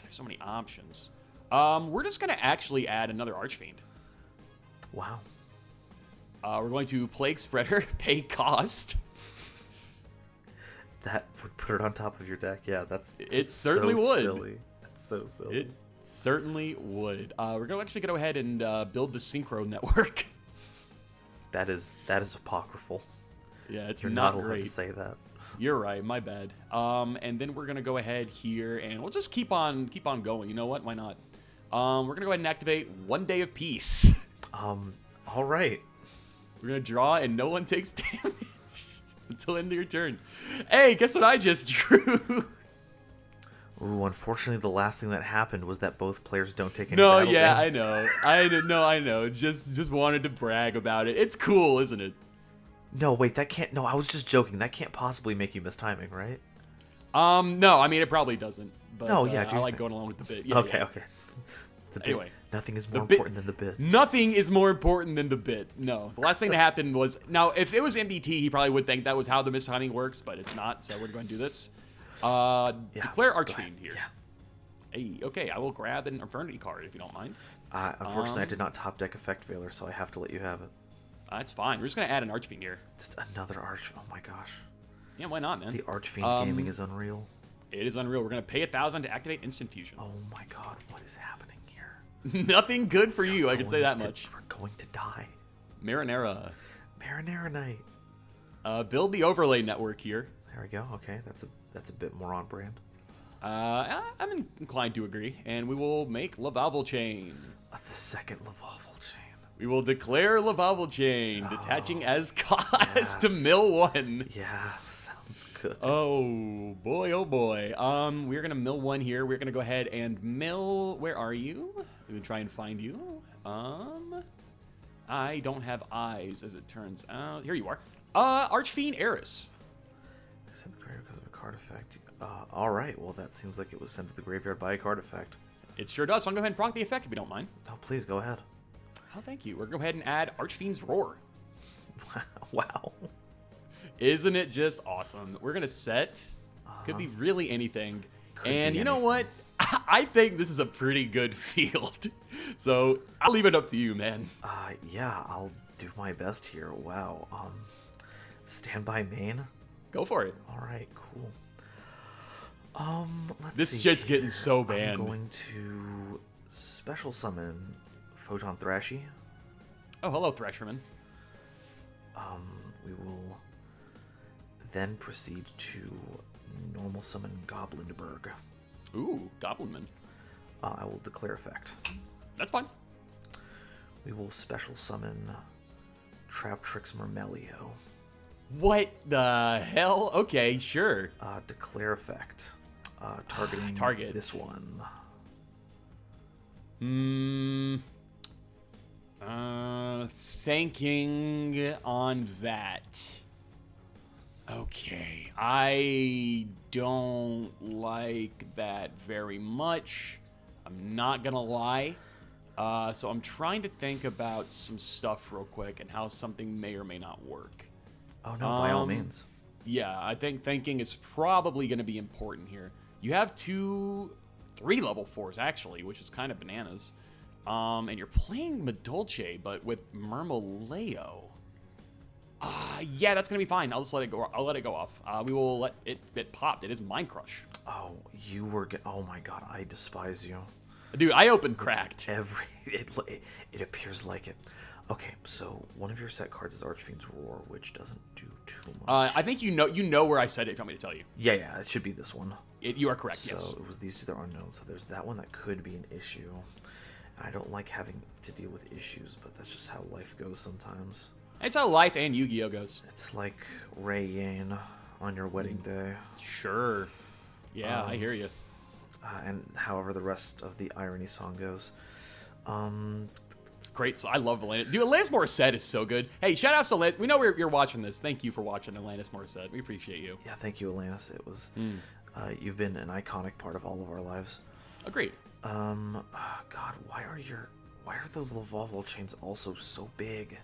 there's so many options. We're just going to actually add another Archfiend. Wow. We're going to Plague Spreader, pay cost. That would put it on top of your deck. Yeah, It certainly so would. Silly. That's so silly. It certainly would. We're going to actually go ahead and build the Synchro network. That is apocryphal. Yeah, it's You're not not allowed great. to say that. You're right, my bad. And then we're gonna go ahead here, and we'll just keep on going. You know what? Why not? We're gonna go ahead and activate 1 Day of Peace. All right. We're gonna draw, and no one takes damage until end of your turn. Hey, guess what I just drew? Ooh, unfortunately, the last thing that happened was that both players don't take any No, battle yeah, damage. I know. Just wanted to brag about it. It's cool, isn't it? No, wait, that can't... No, I was just joking. That can't possibly make you miss timing, right? No, I mean, it probably doesn't. But, No, yeah, do I your like thing. going along with the bit. Yeah, Okay, yeah. okay. The bit. Anyway. Nothing is more bit- important than the bit. Nothing is more important than the bit. No. The last thing that happened was... Now, if it was MBT, he probably would think that was how the mistiming works, but it's not, so we're going to do this. Declare Archfiend here. Yeah. Hey, okay, I will grab an Infernity card if you don't mind. Unfortunately, I did not top deck Effect Veiler, so I have to let you have it. That's fine. We're just going to add an Archfiend here. Just another Arch... Oh my gosh. Yeah, why not, man? The Archfiend gaming is unreal. It is unreal. We're going to pay 1,000 to activate Instant Fusion. Oh my god, what is happening here? Nothing good for you, I can say that much. We're going to die. Marinara. Marinara Knight. Build the overlay network here. There we go. Okay, that's a bit more on brand. I'm inclined to agree. And we will make Lavalval Chain. The second Lavalval chain. We will declare Lavalval Chain, detaching as cost yes. to mill 1. Yeah, sounds good. Oh boy, oh boy. We're gonna mill 1 here. We're gonna go ahead and mill. Where are you? We're gonna try and find you. I don't have eyes, as it turns out. Here you are. Archfiend Eris. Send the graveyard because of a card effect. All right. Well, that seems like it was sent to the graveyard by a card effect. It sure does. So I'm gonna go ahead and proc the effect if you don't mind. Oh, please go ahead. Oh, thank you. We're gonna go ahead and add Archfiend's Roar. Wow. Isn't it just awesome? We're gonna set. Could be really anything. Could And be you know anything. what? I think this is a pretty good field. So I'll leave it up to you, man. Yeah, I'll do my best here. Wow. Standby main. Go for it. All right, cool. Let's This see shit's here. getting so banned. I'm going to special summon Photon Thrashy. Oh, hello, Thresherman. We will then proceed to normal summon Goblinberg. Ooh, Goblinman. I will declare effect. That's fine. We will special summon Traptrix Murmelio. What the hell? Okay, sure. Declare effect. Targeting Target. this one. Thinking on that. Okay, I don't like that very much. I'm not gonna lie. So I'm trying to think about some stuff real quick and how something may or may not work. Oh no, by all means. Yeah, I think thinking is probably going to be important here. You have 3 level 4s, actually, which is kind of bananas. And you're playing Madolche, but with Murmeleo. Yeah, that's going to be fine. I'll just let it go. I'll let it go off. We will let it popped. It is Mind Crush. Oh, you were... Oh my god, I despise you. Dude, I opened cracked. It appears like it. Okay, so one of your set cards is Archfiend's Roar, which doesn't do too much. I think you know where I said it if you want me to tell you. Yeah, it should be this one. You are correct, So yes. it was these two that are unknown. So there's that one that could be an issue. And I don't like having to deal with issues, but that's just how life goes sometimes. It's how life and Yu-Gi-Oh goes. It's like Ray Yane on your wedding day. Sure. Yeah, I hear you. And however the rest of the Irony song goes. Great. I love Alanis. Dude, Alanis Morissette is so good. Hey, shout out to Alanis. We know you're watching this. Thank you for watching Alanis Morissette. We appreciate you. Yeah, thank you, Alanis. It was... you've been an iconic part of all of our lives. Agreed. God, why are those Lavalval chains also so big?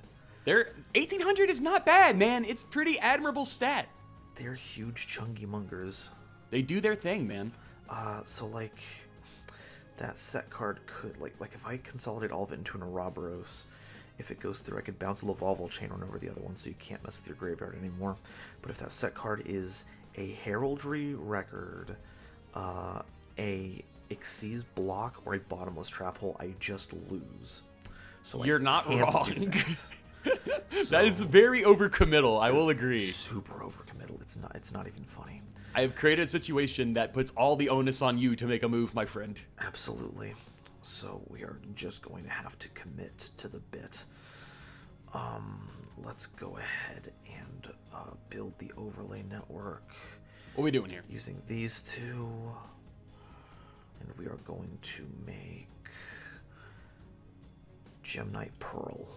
1800 is not bad, man. It's pretty admirable stat. They're huge chungy mongers. They do their thing, man. So like that set card could like if I consolidate all of it into an Ouroboros, if it goes through, I could bounce a Lavalval chain run over the other one, so you can't mess with your graveyard anymore. But if that set card is a Heraldry Record, a Xyz block, or a Bottomless Trap Hole, I just lose. So You're I not can't wrong. do that. That is very overcommittal. I will agree. Super overcommittal. It's not even funny. I have created a situation that puts all the onus on you to make a move, my friend. Absolutely. So we are just going to have to commit to the bit. Let's go ahead and build the overlay network. What are we doing here? Using these two. And we are going to make Gemnite Pearl.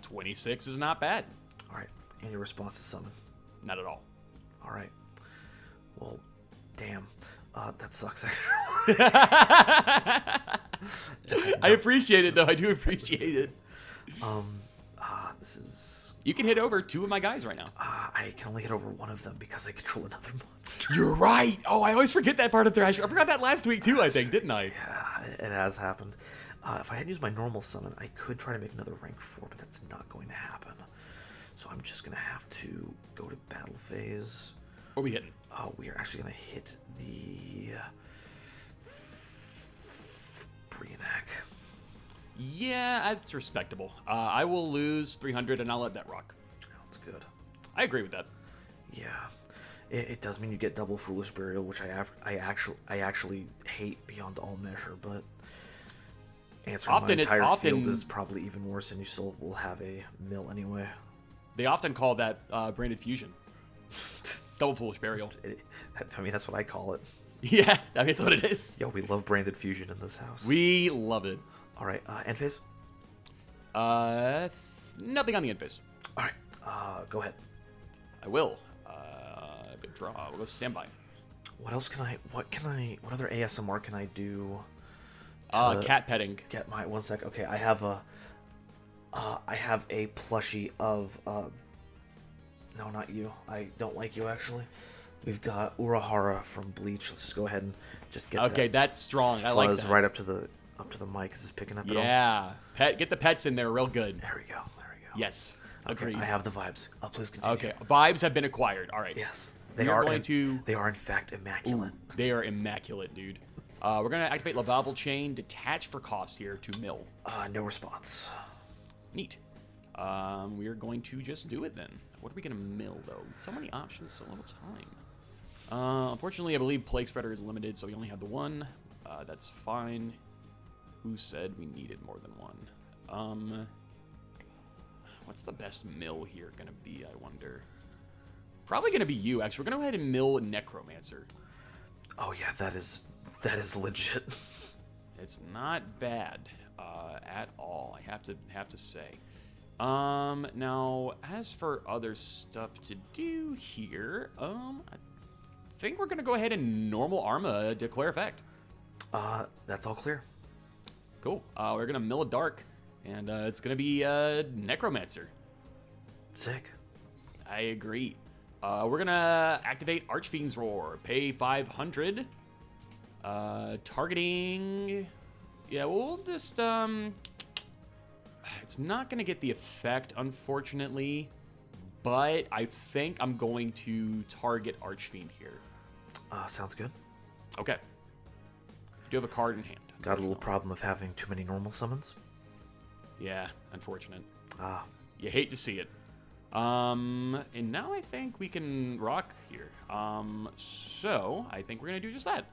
26 is not bad. Alright, and your response to summon. Not at all. Alright. Well, damn. That sucks, actually. I appreciate it, though. I do appreciate it. This is... You can hit over 2 of my guys right now. I can only hit over one of them because I control another monster. You're right. Oh, I always forget that part of Thrasher. I forgot that last week, too, I think, didn't I? Yeah, it has happened. If I hadn't used my normal summon, I could try to make another rank 4, but that's not going to happen. So I'm just going to have to go to battle phase. What are we hitting? We are actually going to hit the Brionac. Yeah, that's respectable. I will lose 300 and I'll let that rock. Sounds good. I agree with that. Yeah. It does mean you get double Foolish Burial, which I actually hate beyond all measure, but answering my entire field is probably even worse, and you still will have a mill anyway. They often call that branded fusion. Double Foolish Burial. I mean, that's what I call it. Yeah, I mean, that's what it is. Yo, we love branded fusion in this house. We love it. All right, end phase? Nothing on the end phase. All right, go ahead. I will. Big draw. We'll go standby. What else can I, what other ASMR can I do? Cat petting. Get my, one sec. Okay, I have a plushie of, no, not you. I don't like you, actually. We've got Urahara from Bleach. Let's just go ahead and just get Okay, that's strong. I like fuzz that. right up to the mic. Is this picking up at all? Yeah. Get the pets in there real good. There we go. There we go. Yes. Okay, Agreed. I have the vibes. Please continue. Okay, vibes have been acquired. All right. Yes. They are in fact immaculate. They are immaculate, dude. We're gonna activate Lavable Chain, detach for cost here to mill. No response. Neat. We are going to just do it then. What are we gonna mill though? So many options, so little time. Unfortunately, I believe Plague Spreader is limited, so we only have the one. That's fine. Who said we needed more than one? What's the best mill here gonna be, I wonder? Probably gonna be you, actually. We're gonna go ahead and mill Necromancer. Oh yeah, that is legit. It's not bad at all, I have to say. Now, as for other stuff to do here, I think we're gonna go ahead and normal Arma declare effect. That's all clear. Cool. We're gonna mill a dark, and it's gonna be Necromancer. Sick. I agree. We're gonna activate Archfiend's Roar. Pay 500. Targeting. Yeah, we'll just it's not gonna get the effect, unfortunately, but I think I'm going to target Archfiend here. Sounds good. Okay. Do have a card in hand. Got a little problem of having too many normal summons. Yeah, unfortunate. Ah. You hate to see it. And now I think we can rock here. So I think we're gonna do just that.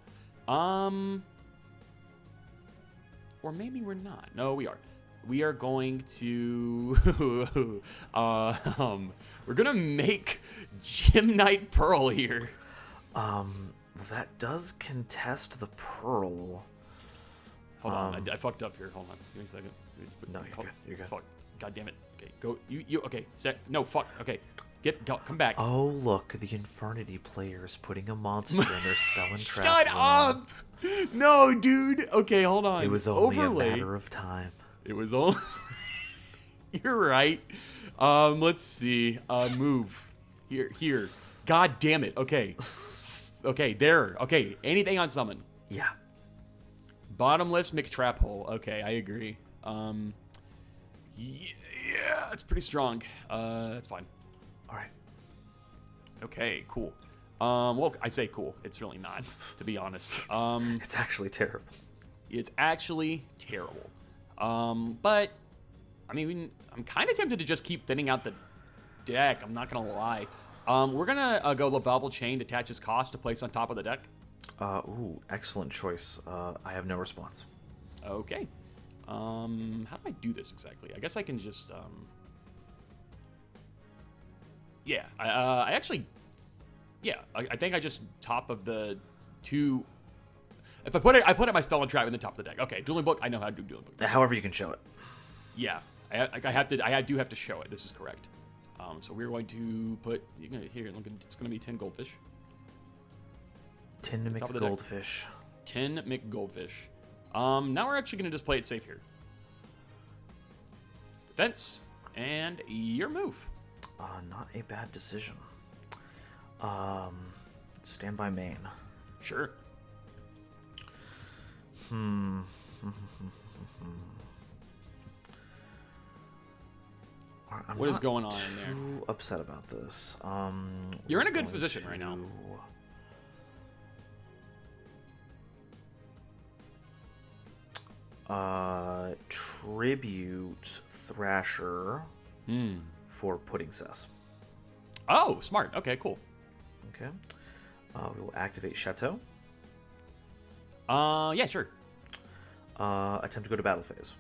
Or maybe we're not. No, we are. We are going to we're gonna make Gym Knight Pearl here. That does contest the Pearl. Hold on, I fucked up here. Hold on, give me a second. No, you're good. You're good. Fuck. God damn it. Okay, go. You. Okay. Set. No. Fuck. Okay. Come back. Oh look, the Infernity player is putting a monster in their spell and trap. Shut up! No, dude. Okay, hold on. It was only Overlay. a matter of time. It was only. You're right. Let's see. Move. Here. God damn it. Okay. Okay, there. Okay, anything on summon. Yeah. Bottomless mixed trap hole. Okay, I agree. Yeah, that's pretty strong. That's fine. All right. Okay, cool. Well, I say cool. It's really not, to be honest. It's actually terrible. It's actually terrible. But, I mean, I'm kind of tempted to just keep thinning out the deck. I'm not going to lie. We're going to go Lavable Chain, detach its cost to place on top of the deck. Ooh, excellent choice. I have no response. Okay. How do I do this exactly? I guess I can just, yeah, I actually, yeah, I think I just top of the two. If I put my spell and trap in the top of the deck. Okay, Dueling Book, I know how to do Dueling Book. However you can show it. Yeah, I do have to show it. This is correct. So we're going to put, here, look, it's going to be 10 goldfish. 10 McGoldfish. 10 McGoldfish. Now we're actually going to just play it safe here. Defense, and your move. Not a bad decision. Stand by main. Sure. What is going on in there? Too upset about this. You're in a good position right now. Tribute Thrasher for Pudding Cess. Oh, smart. Okay, cool. Okay. We will activate Chateau. Yeah, sure. Attempt to go to battle phase.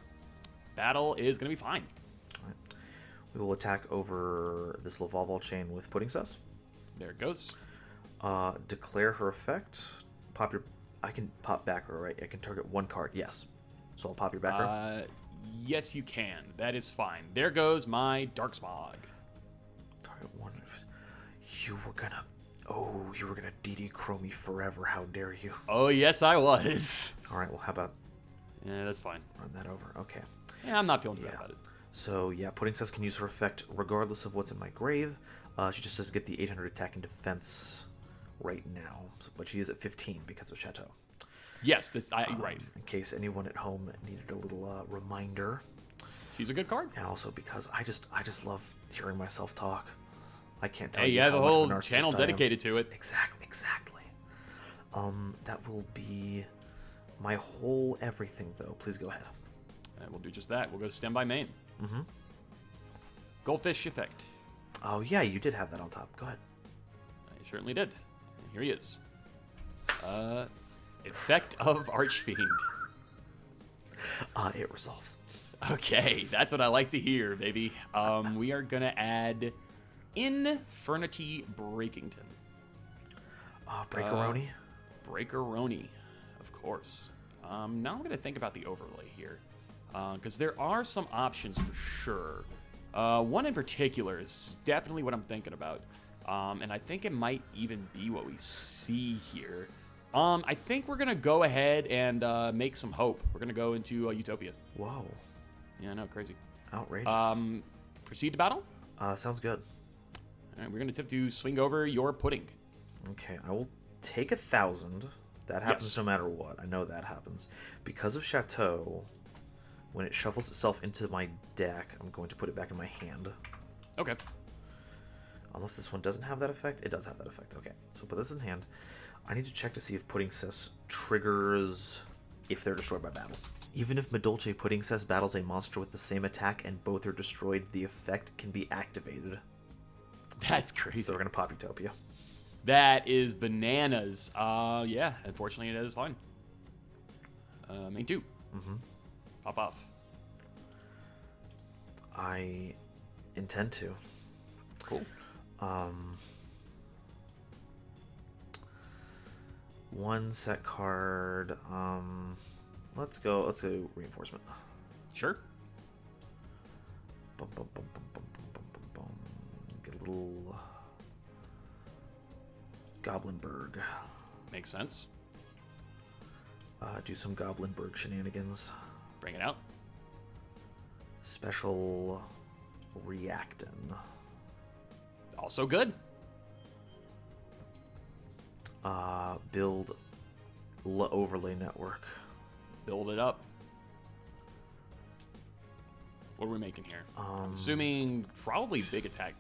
Battle is going to be fine. All right. We will attack over this Lavable Chain with Pudding Cess. There it goes. Declare her effect. Pop your... I can pop back row, right? I can target one card. Yes. So I'll pop your back row. Yes, you can. That is fine. There goes my Dark Smog. Target one. You were gonna... Oh, you were gonna DD Crow me forever. How dare you? Oh, yes, I was. All right, well, how about... Yeah, that's fine. Run that over. Okay. Yeah, I'm not feeling too bad about it. So, yeah, Pudding Cess can use her effect regardless of what's in my grave. She just doesn't get the 800 attack and defense right now, but she is at 15 because of Chateau. Yes, right. In case anyone at home needed a little reminder. She's a good card. And also because I just love hearing myself talk. I can't tell Hey, you yeah, how the much whole of a narcissist channel I am. dedicated to it. Exactly. That will be my whole everything, though. Please go ahead. And we'll do just that. We'll go standby main. Mm-hmm. Goldfish effect. Oh, yeah, you did have that on top. Go ahead. I certainly did. And here he is. Effect of Archfiend. It resolves. Okay, that's what I like to hear, baby. We are gonna add Infernity Breakington. Breakeroni? Breakeroni, of course. Now I'm gonna think about the overlay here, because there are some options for sure. One in particular is definitely what I'm thinking about, and I think it might even be what we see here. I think we're gonna go ahead and make some hope. We're gonna go into Utopia. Whoa. Yeah, no, crazy. Outrageous. Proceed to battle. Sounds good. All right, we're gonna attempt to swing over your pudding. Okay, I will take 1,000. That happens Yes. no matter what. I know that happens. Because of Chateau, when it shuffles itself into my deck, I'm going to put it back in my hand. Okay. Unless this one doesn't have that effect. It does have that effect. Okay, so put this in hand. I need to check to see if Pudding Cess triggers if they're destroyed by battle. Even if Madolche Pudding Cess battles a monster with the same attack and both are destroyed, the effect can be activated. That's crazy. So we're going to pop Utopia. That is bananas. Yeah, unfortunately it is fine. Main 2. Mm-hmm. Pop off. I intend to. Cool. One set card. Let's go reinforcement. Sure. Bum, bum, bum, bum, bum, bum, bum, bum, bum. Get a little Goblinberg. Makes sense. Do some Goblinberg shenanigans. Bring it out. Special Reactin. Also good. Build overlay network. Build it up. What are we making here? I'm assuming probably big attack.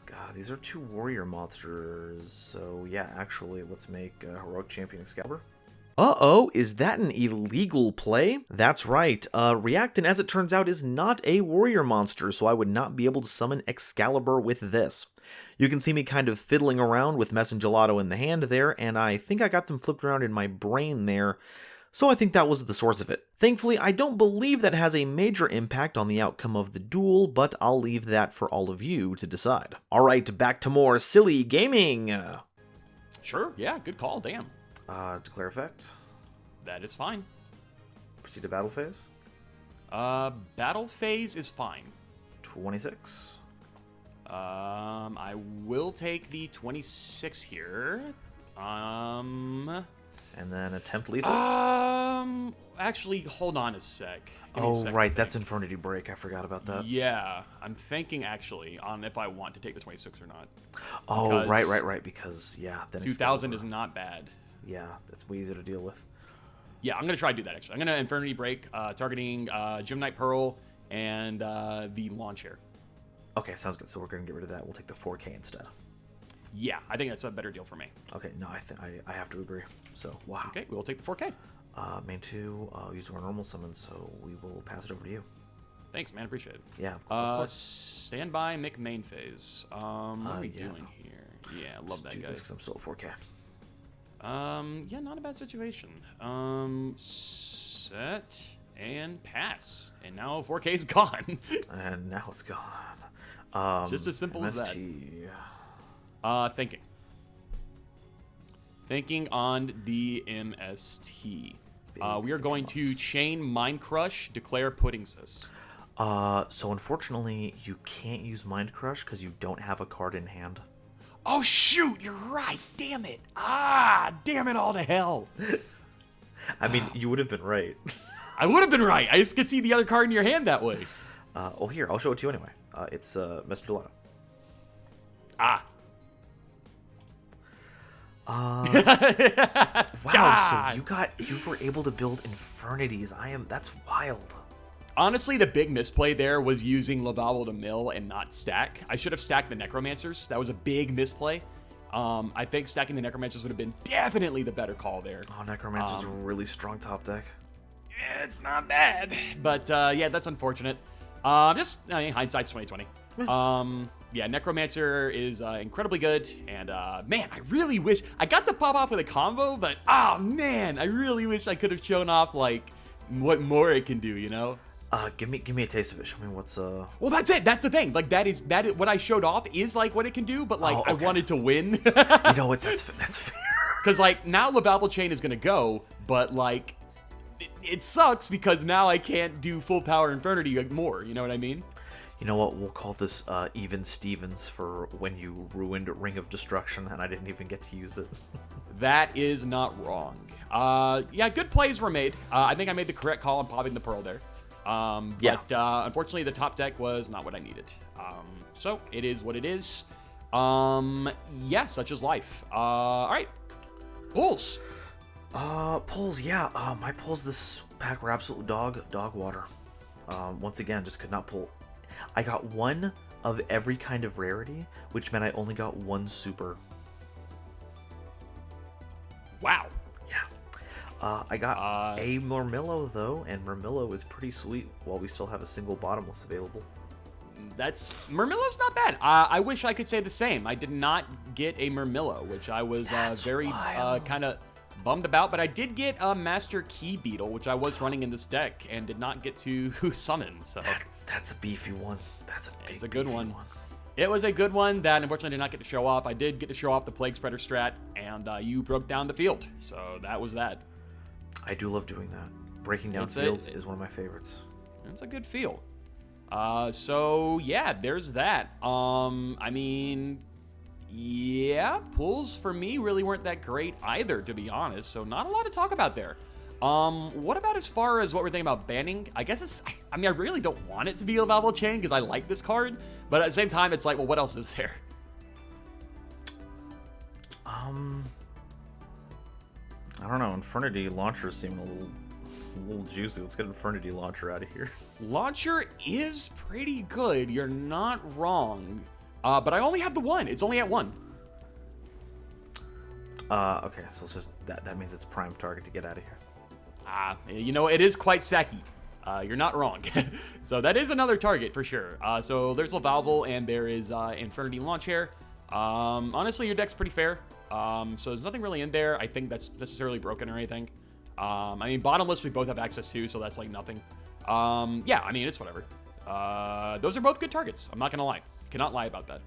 God, these are 2 warrior monsters. So yeah, actually, let's make Heroic Champion Excalibur. Uh-oh, is that an illegal play? That's right, Reactin, as it turns out, is not a warrior monster, so I would not be able to summon Excalibur with this. You can see me kind of fiddling around with Messengelato in the hand there, and I think I got them flipped around in my brain there, so I think that was the source of it. Thankfully, I don't believe that has a major impact on the outcome of the duel, but I'll leave that for all of you to decide. Alright, back to more silly gaming! Sure, yeah, good call, damn. Declare effect. That is fine. Proceed to battle phase. Battle phase is fine. 26. I will take the 26 here. And then attempt lethal. Actually, hold on a sec. Give me a Oh, second right, to that's think. Infernity Break. I forgot about that. Yeah, I'm thinking actually on if I want to take the 26 or not. Oh, Because right. Because, yeah. Then 2,000 Excalibur. is not bad. Yeah, that's way easier to deal with. Yeah, I'm going to try to do that, actually. I'm going to Infernity Break, targeting Gemini Pearl and the lawn chair. Okay, sounds good. So we're going to get rid of that. We'll take the 4K instead. Yeah, I think that's a better deal for me. Okay, no, I have to agree. So, wow. Okay, we'll take the 4K. Main 2, use our normal summon, so we will pass it over to you. Thanks, man. Appreciate it. Yeah, of course. Stand by, Mick main phase. What are we yeah. doing here? Yeah, I love Let's that do guy. this because I'm still at 4K. Yeah, not a bad situation. Set and pass. And now 4K's gone. And now it's gone. Just as simple as that. MST. Thinking. Thinking on the MST. We are going to chain Mind Crush, declare Pudding Cess. So unfortunately, you can't use Mind Crush because you don't have a card in hand. Oh, shoot, you're right. Damn it. Damn it all to hell. I mean, you would have been right. I would have been right. I just could see the other card in your hand that way. Oh, here, I'll show it to you anyway. It's Mr. Gelato. Ah. Wow, so you were able to build Infernities. That's wild. Honestly, the big misplay there was using Lavalval to mill and not stack. I should have stacked the Necromancers. That was a big misplay. I think stacking the Necromancers would have been definitely the better call there. Oh, Necromancer's a really strong top deck. It's not bad. But, yeah, that's unfortunate. Hindsight's 2020. Yeah, Necromancer is incredibly good, and man, I really wish I got to pop off with a combo, but oh man, I really wish I could have shown off like what more it can do, you know? Give me a taste of it. Show me what's Well, that's it. That's the thing. Like that is what I showed off is like what it can do, but like okay. I wanted to win. You know what? That's fair. Because like now Lavalval Chain is gonna go, but like it sucks because now I can't do full power Infernity more. You know what I mean? You know what? We'll call this Even Stevens for when you ruined Ring of Destruction and I didn't even get to use it. That is not wrong. Yeah, good plays were made. I think I made the correct call on popping the Pearl there. Yeah. But unfortunately, the top deck was not what I needed. So it is what it is. Yeah, such is life. All right. Pulls. Pulls, yeah. My pulls this pack were absolute dog water. Once again, just could not pull. I got one of every kind of rarity, which meant I only got one super. Wow. Yeah. I got a Murmillo, though, and Murmillo is pretty sweet while we still have a single bottomless available. Murmillo's not bad. I wish I could say the same. I did not get a Murmillo, which I was very kind of bummed about, but I did get a Master Key Beetle, which I was running in this deck and did not get to summon. So that's a beefy one. It's a good one. It was a good one that unfortunately I did not get to show off. I did get to show off the Plague Spreader strat, and you broke down the field. So that was that. I do love doing that. Breaking down fields is one of my favorites. It's a good feel. So yeah, there's that. I mean, yeah, pulls for me really weren't that great either, to be honest. So not a lot to talk about there. What about as far as what we're thinking about banning? I guess I mean, I really don't want it to be a Lavalval Chain because I like this card, but at the same time, it's like, well, what else is there? I don't know. Infernity Launchers seem a little juicy. Let's get Infernity Launcher out of here. Launcher is pretty good. You're not wrong. But I only have the one. It's only at 1. Okay, so it's just that means it's prime target to get out of here. You know, it is quite sacky. You're not wrong. So that is another target for sure. So there's Lavalval and there is Infernity Launcher. Honestly, your deck's pretty fair. So there's nothing really in there I think that's necessarily broken or anything. I mean, bottomless we both have access to, so that's like nothing. Yeah, I mean, it's whatever. Those are both good targets. I'm not gonna lie. Cannot lie about that.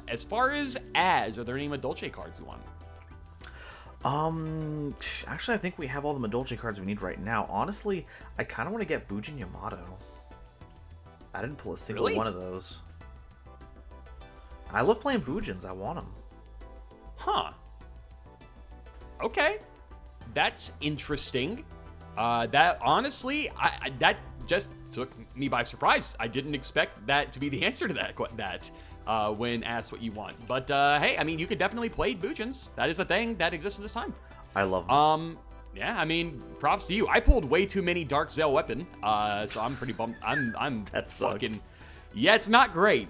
As far as are there any Madolche cards you want? Actually, I think we have all the Madolche cards we need right now. Honestly, I kind of want to get Bujin Yamato. I didn't pull a single one of those. I love playing Bujins. I want them. Huh. Okay. That's interesting. That honestly, that just took me by surprise. I didn't expect that to be the answer to that when asked what you want. But hey, I mean, you could definitely play Bujins. That is a thing that exists at this time. I love them. Yeah, I mean, props to you. I pulled way too many Dark Zale weapon, so I'm pretty bummed. I'm that sucks. Fucking. Yeah, it's not great.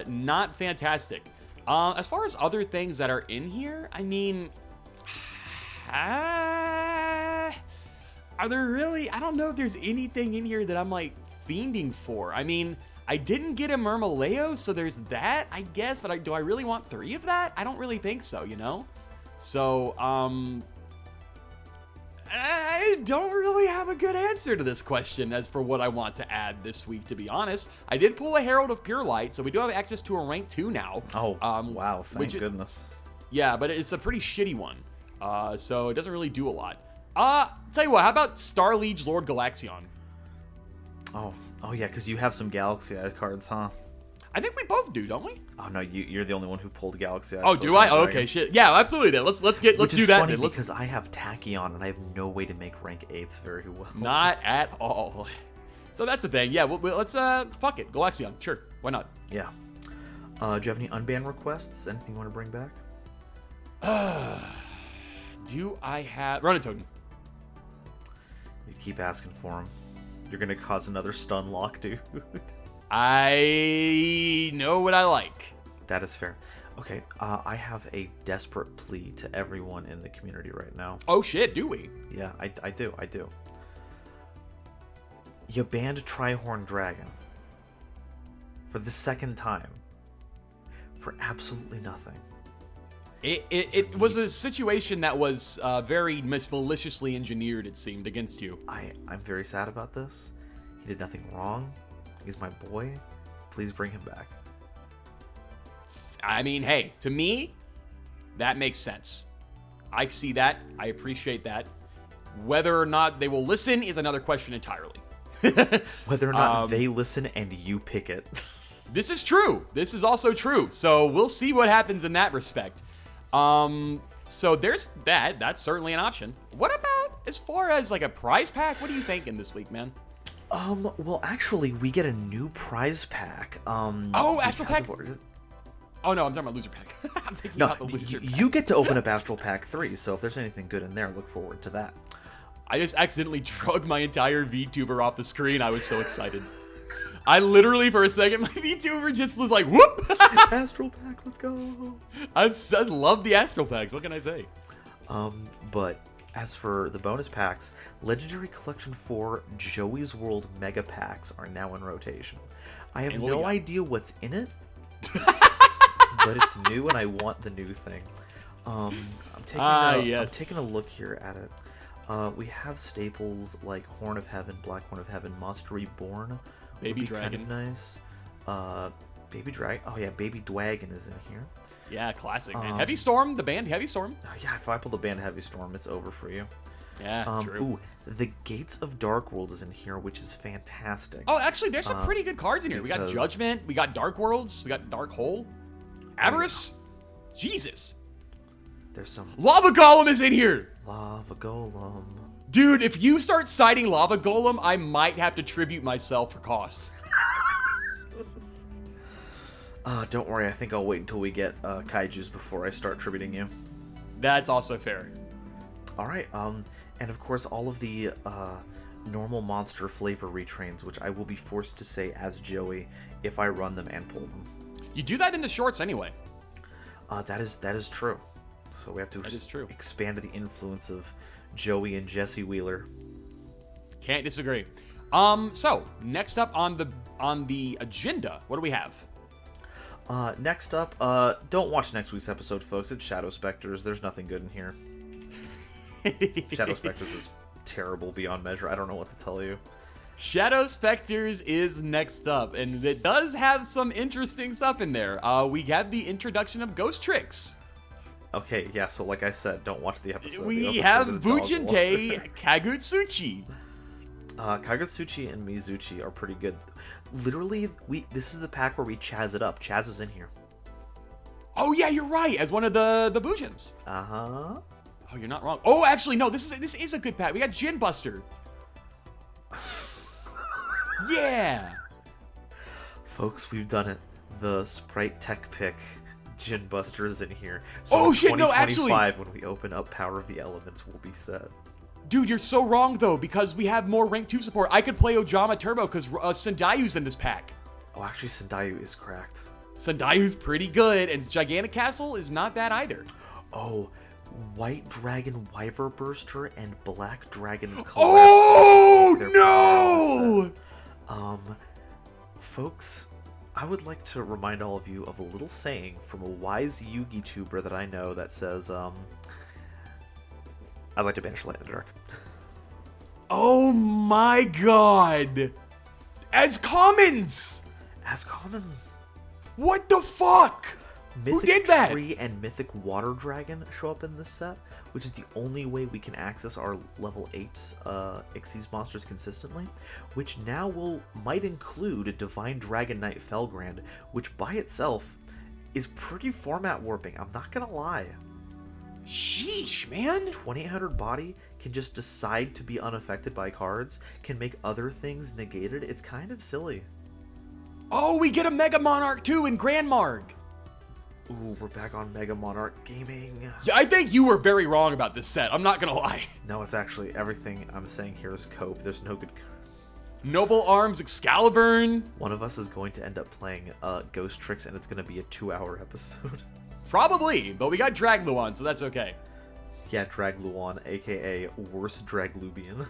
Not fantastic. As far as other things that are in here, I mean, are there really? I don't know if there's anything in here that I'm like fiending for. I mean, I didn't get a Murmileo, so there's that, I guess. But do I really want 3 of that? I don't really think so, you know? So, I don't really have a good answer to this question as for what I want to add this week, to be honest. I did pull a Herald of Pure Light, so we do have access to a rank 2 now. Oh, wow. Thank goodness. Yeah, but it's a pretty shitty one. So it doesn't really do a lot. Tell you what, how about Star Liege Lord Galaxion? Oh yeah, because you have some Galaxy Eye cards, huh? I think we both do, don't we? Oh no, you're the only one who pulled Galaxy Eye. Oh, do I? Oh, okay, shit. Yeah, absolutely. Then let's do that. Funny then. Because I have Tachyon and I have no way to make rank 8s very well. Not at all. So that's the thing. Yeah, let's fuck it. Galaxion. Sure. Why not? Yeah. Do you have any unban requests? Anything you want to bring back? Do I have Ronatoden? You keep asking for him. You're gonna cause another stun lock, dude. I know what I like. That is fair. Okay, I have a desperate plea to everyone in the community right now. Oh shit, do we? Yeah, I do. You banned Trihorn Dragon for the second time for absolutely nothing. It was a situation that was very maliciously engineered, it seemed, against you. I'm very sad about this. He did nothing wrong. He's my boy. Please bring him back. I mean, hey, to me, that makes sense. I see that. I appreciate that. Whether or not they will listen is another question entirely. Whether or not they listen and you pick it. This is true. This is also true. So we'll see what happens in that respect. So there's that. That's certainly an option. What about as far as like a prize pack? What are you thinking this week, man? Well, actually, we get a new prize pack. Astral Pack? Oh, no, I'm talking about Loser Pack. I'm thinking about the Loser Pack. You get to open up Astral Pack 3, so if there's anything good in there, look forward to that. I just accidentally drug my entire VTuber off the screen. I was so excited. I literally, for a second, my VTuber just was like, whoop! Astral Pack, let's go! I love the Astral Packs. What can I say? But as for the bonus packs, Legendary Collection 4 Joey's World Mega Packs are now in rotation. I have no idea what's in it, but it's new and I want the new thing. I'm taking a look here at it. We have staples like Horn of Heaven, Black Horn of Heaven, Monster Reborn. Baby Dragon. Kind of nice. Baby Dragon. Oh yeah, Baby Dwagon is in here. Yeah, classic, man. Heavy Storm, the band Heavy Storm. Yeah, if I pull the band Heavy Storm, it's over for you. Yeah, true. Ooh, the Gates of Dark World is in here, which is fantastic. Oh, actually, there's some pretty good cards in here. We got Judgment, we got Dark Worlds, we got Dark Hole, Avarice. Jesus. There's some Lava Golem is in here. Lava Golem. Dude, if you start citing Lava Golem, I might have to tribute myself for cost. Don't worry. I think I'll wait until we get Kaijus before I start tributing you. That's also fair. All right. And of course, all of the normal monster flavor retrains, which I will be forced to say as Joey if I run them and pull them. You do that in the shorts anyway. That is true. So we have to expand the influence of Joey and Jesse Wheeler. Can't disagree. So next up on the agenda, what do we have? Next up, don't watch next week's episode, folks. It's Shadow Specters. There's nothing good in here. Shadow Specters is terrible beyond measure. I don't know what to tell you. Shadow Specters is next up, and it does have some interesting stuff in there. We have the introduction of Ghost Tricks. Okay, yeah, so like I said, don't watch the episode. We have Bujinte Kagutsuchi. Kagutsuchi and Mizuchi are pretty good. Literally, this is the pack where we Chaz it up. Chaz is in here. Oh yeah, you're right. As one of the Bujins. Uh-huh. Oh, you're not wrong. Oh, actually, no. This is a good pack. We got Jin Buster. Yeah. Folks, we've done it. The Sprite Tech Pick Jin Buster is in here. So oh shit! No, actually, when we open up Power of the Elements, we'll be set. Dude, you're so wrong, though, because we have more rank 2 support. I could play Ojama Turbo because Sendayu's in this pack. Oh, actually, Sendayu is cracked. Sendayu's pretty good, and Gigantic Castle is not bad either. Oh, White Dragon Wyver Burster and Black Dragon Collapse. Oh, no! Folks, I would like to remind all of you of a little saying from a wise Yugi-tuber that I know that says, I'd like to banish Light in the Dark. Oh my god! As commons! As commons! What the fuck? Mythic Who did that? Tree and Mythic Water Dragon show up in this set, which is the only way we can access our level 8 Ixies monsters consistently, which now might include Divine Dragon Knight Felgrand, which by itself is pretty format warping, I'm not gonna lie. Sheesh, man. 2800 body can just decide to be unaffected by cards, can make other things negated. It's kind of silly. Oh, we get a Mega Monarch too in Grand Marg. Ooh, we're back on Mega Monarch gaming. Yeah, I think you were very wrong about this set. I'm not gonna lie. No, it's actually everything I'm saying here is cope. There's no good. Noble Arms Excalibur. One of us is going to end up playing Ghost Tricks, and it's going to be a 2-hour episode. Probably, but we got Dragluon, so that's okay. Yeah, Dragluon, aka worst Draglubian.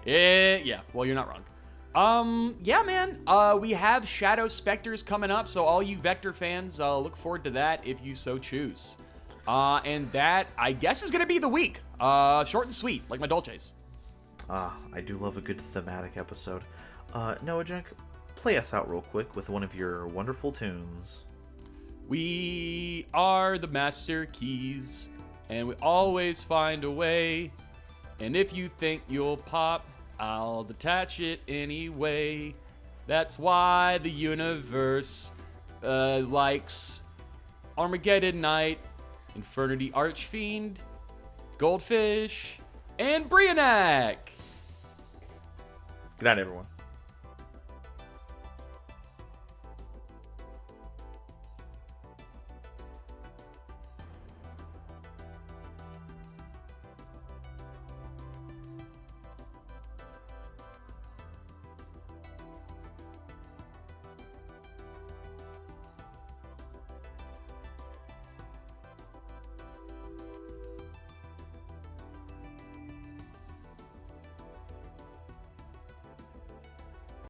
Yeah, well, you're not wrong. Yeah, man, we have Shadow Specters coming up, so all you Vector fans, look forward to that if you so choose. And that, I guess, is gonna be the week. Short and sweet, like my Dolces. I do love a good thematic episode. Noajenk, play us out real quick with one of your wonderful tunes. We are the Master Keys, and we always find a way. And if you think you'll pop, I'll detach it anyway. That's why the universe likes Armageddon Knight, Infernity Archfiend, Goldfish, and Brionac. Good night, everyone.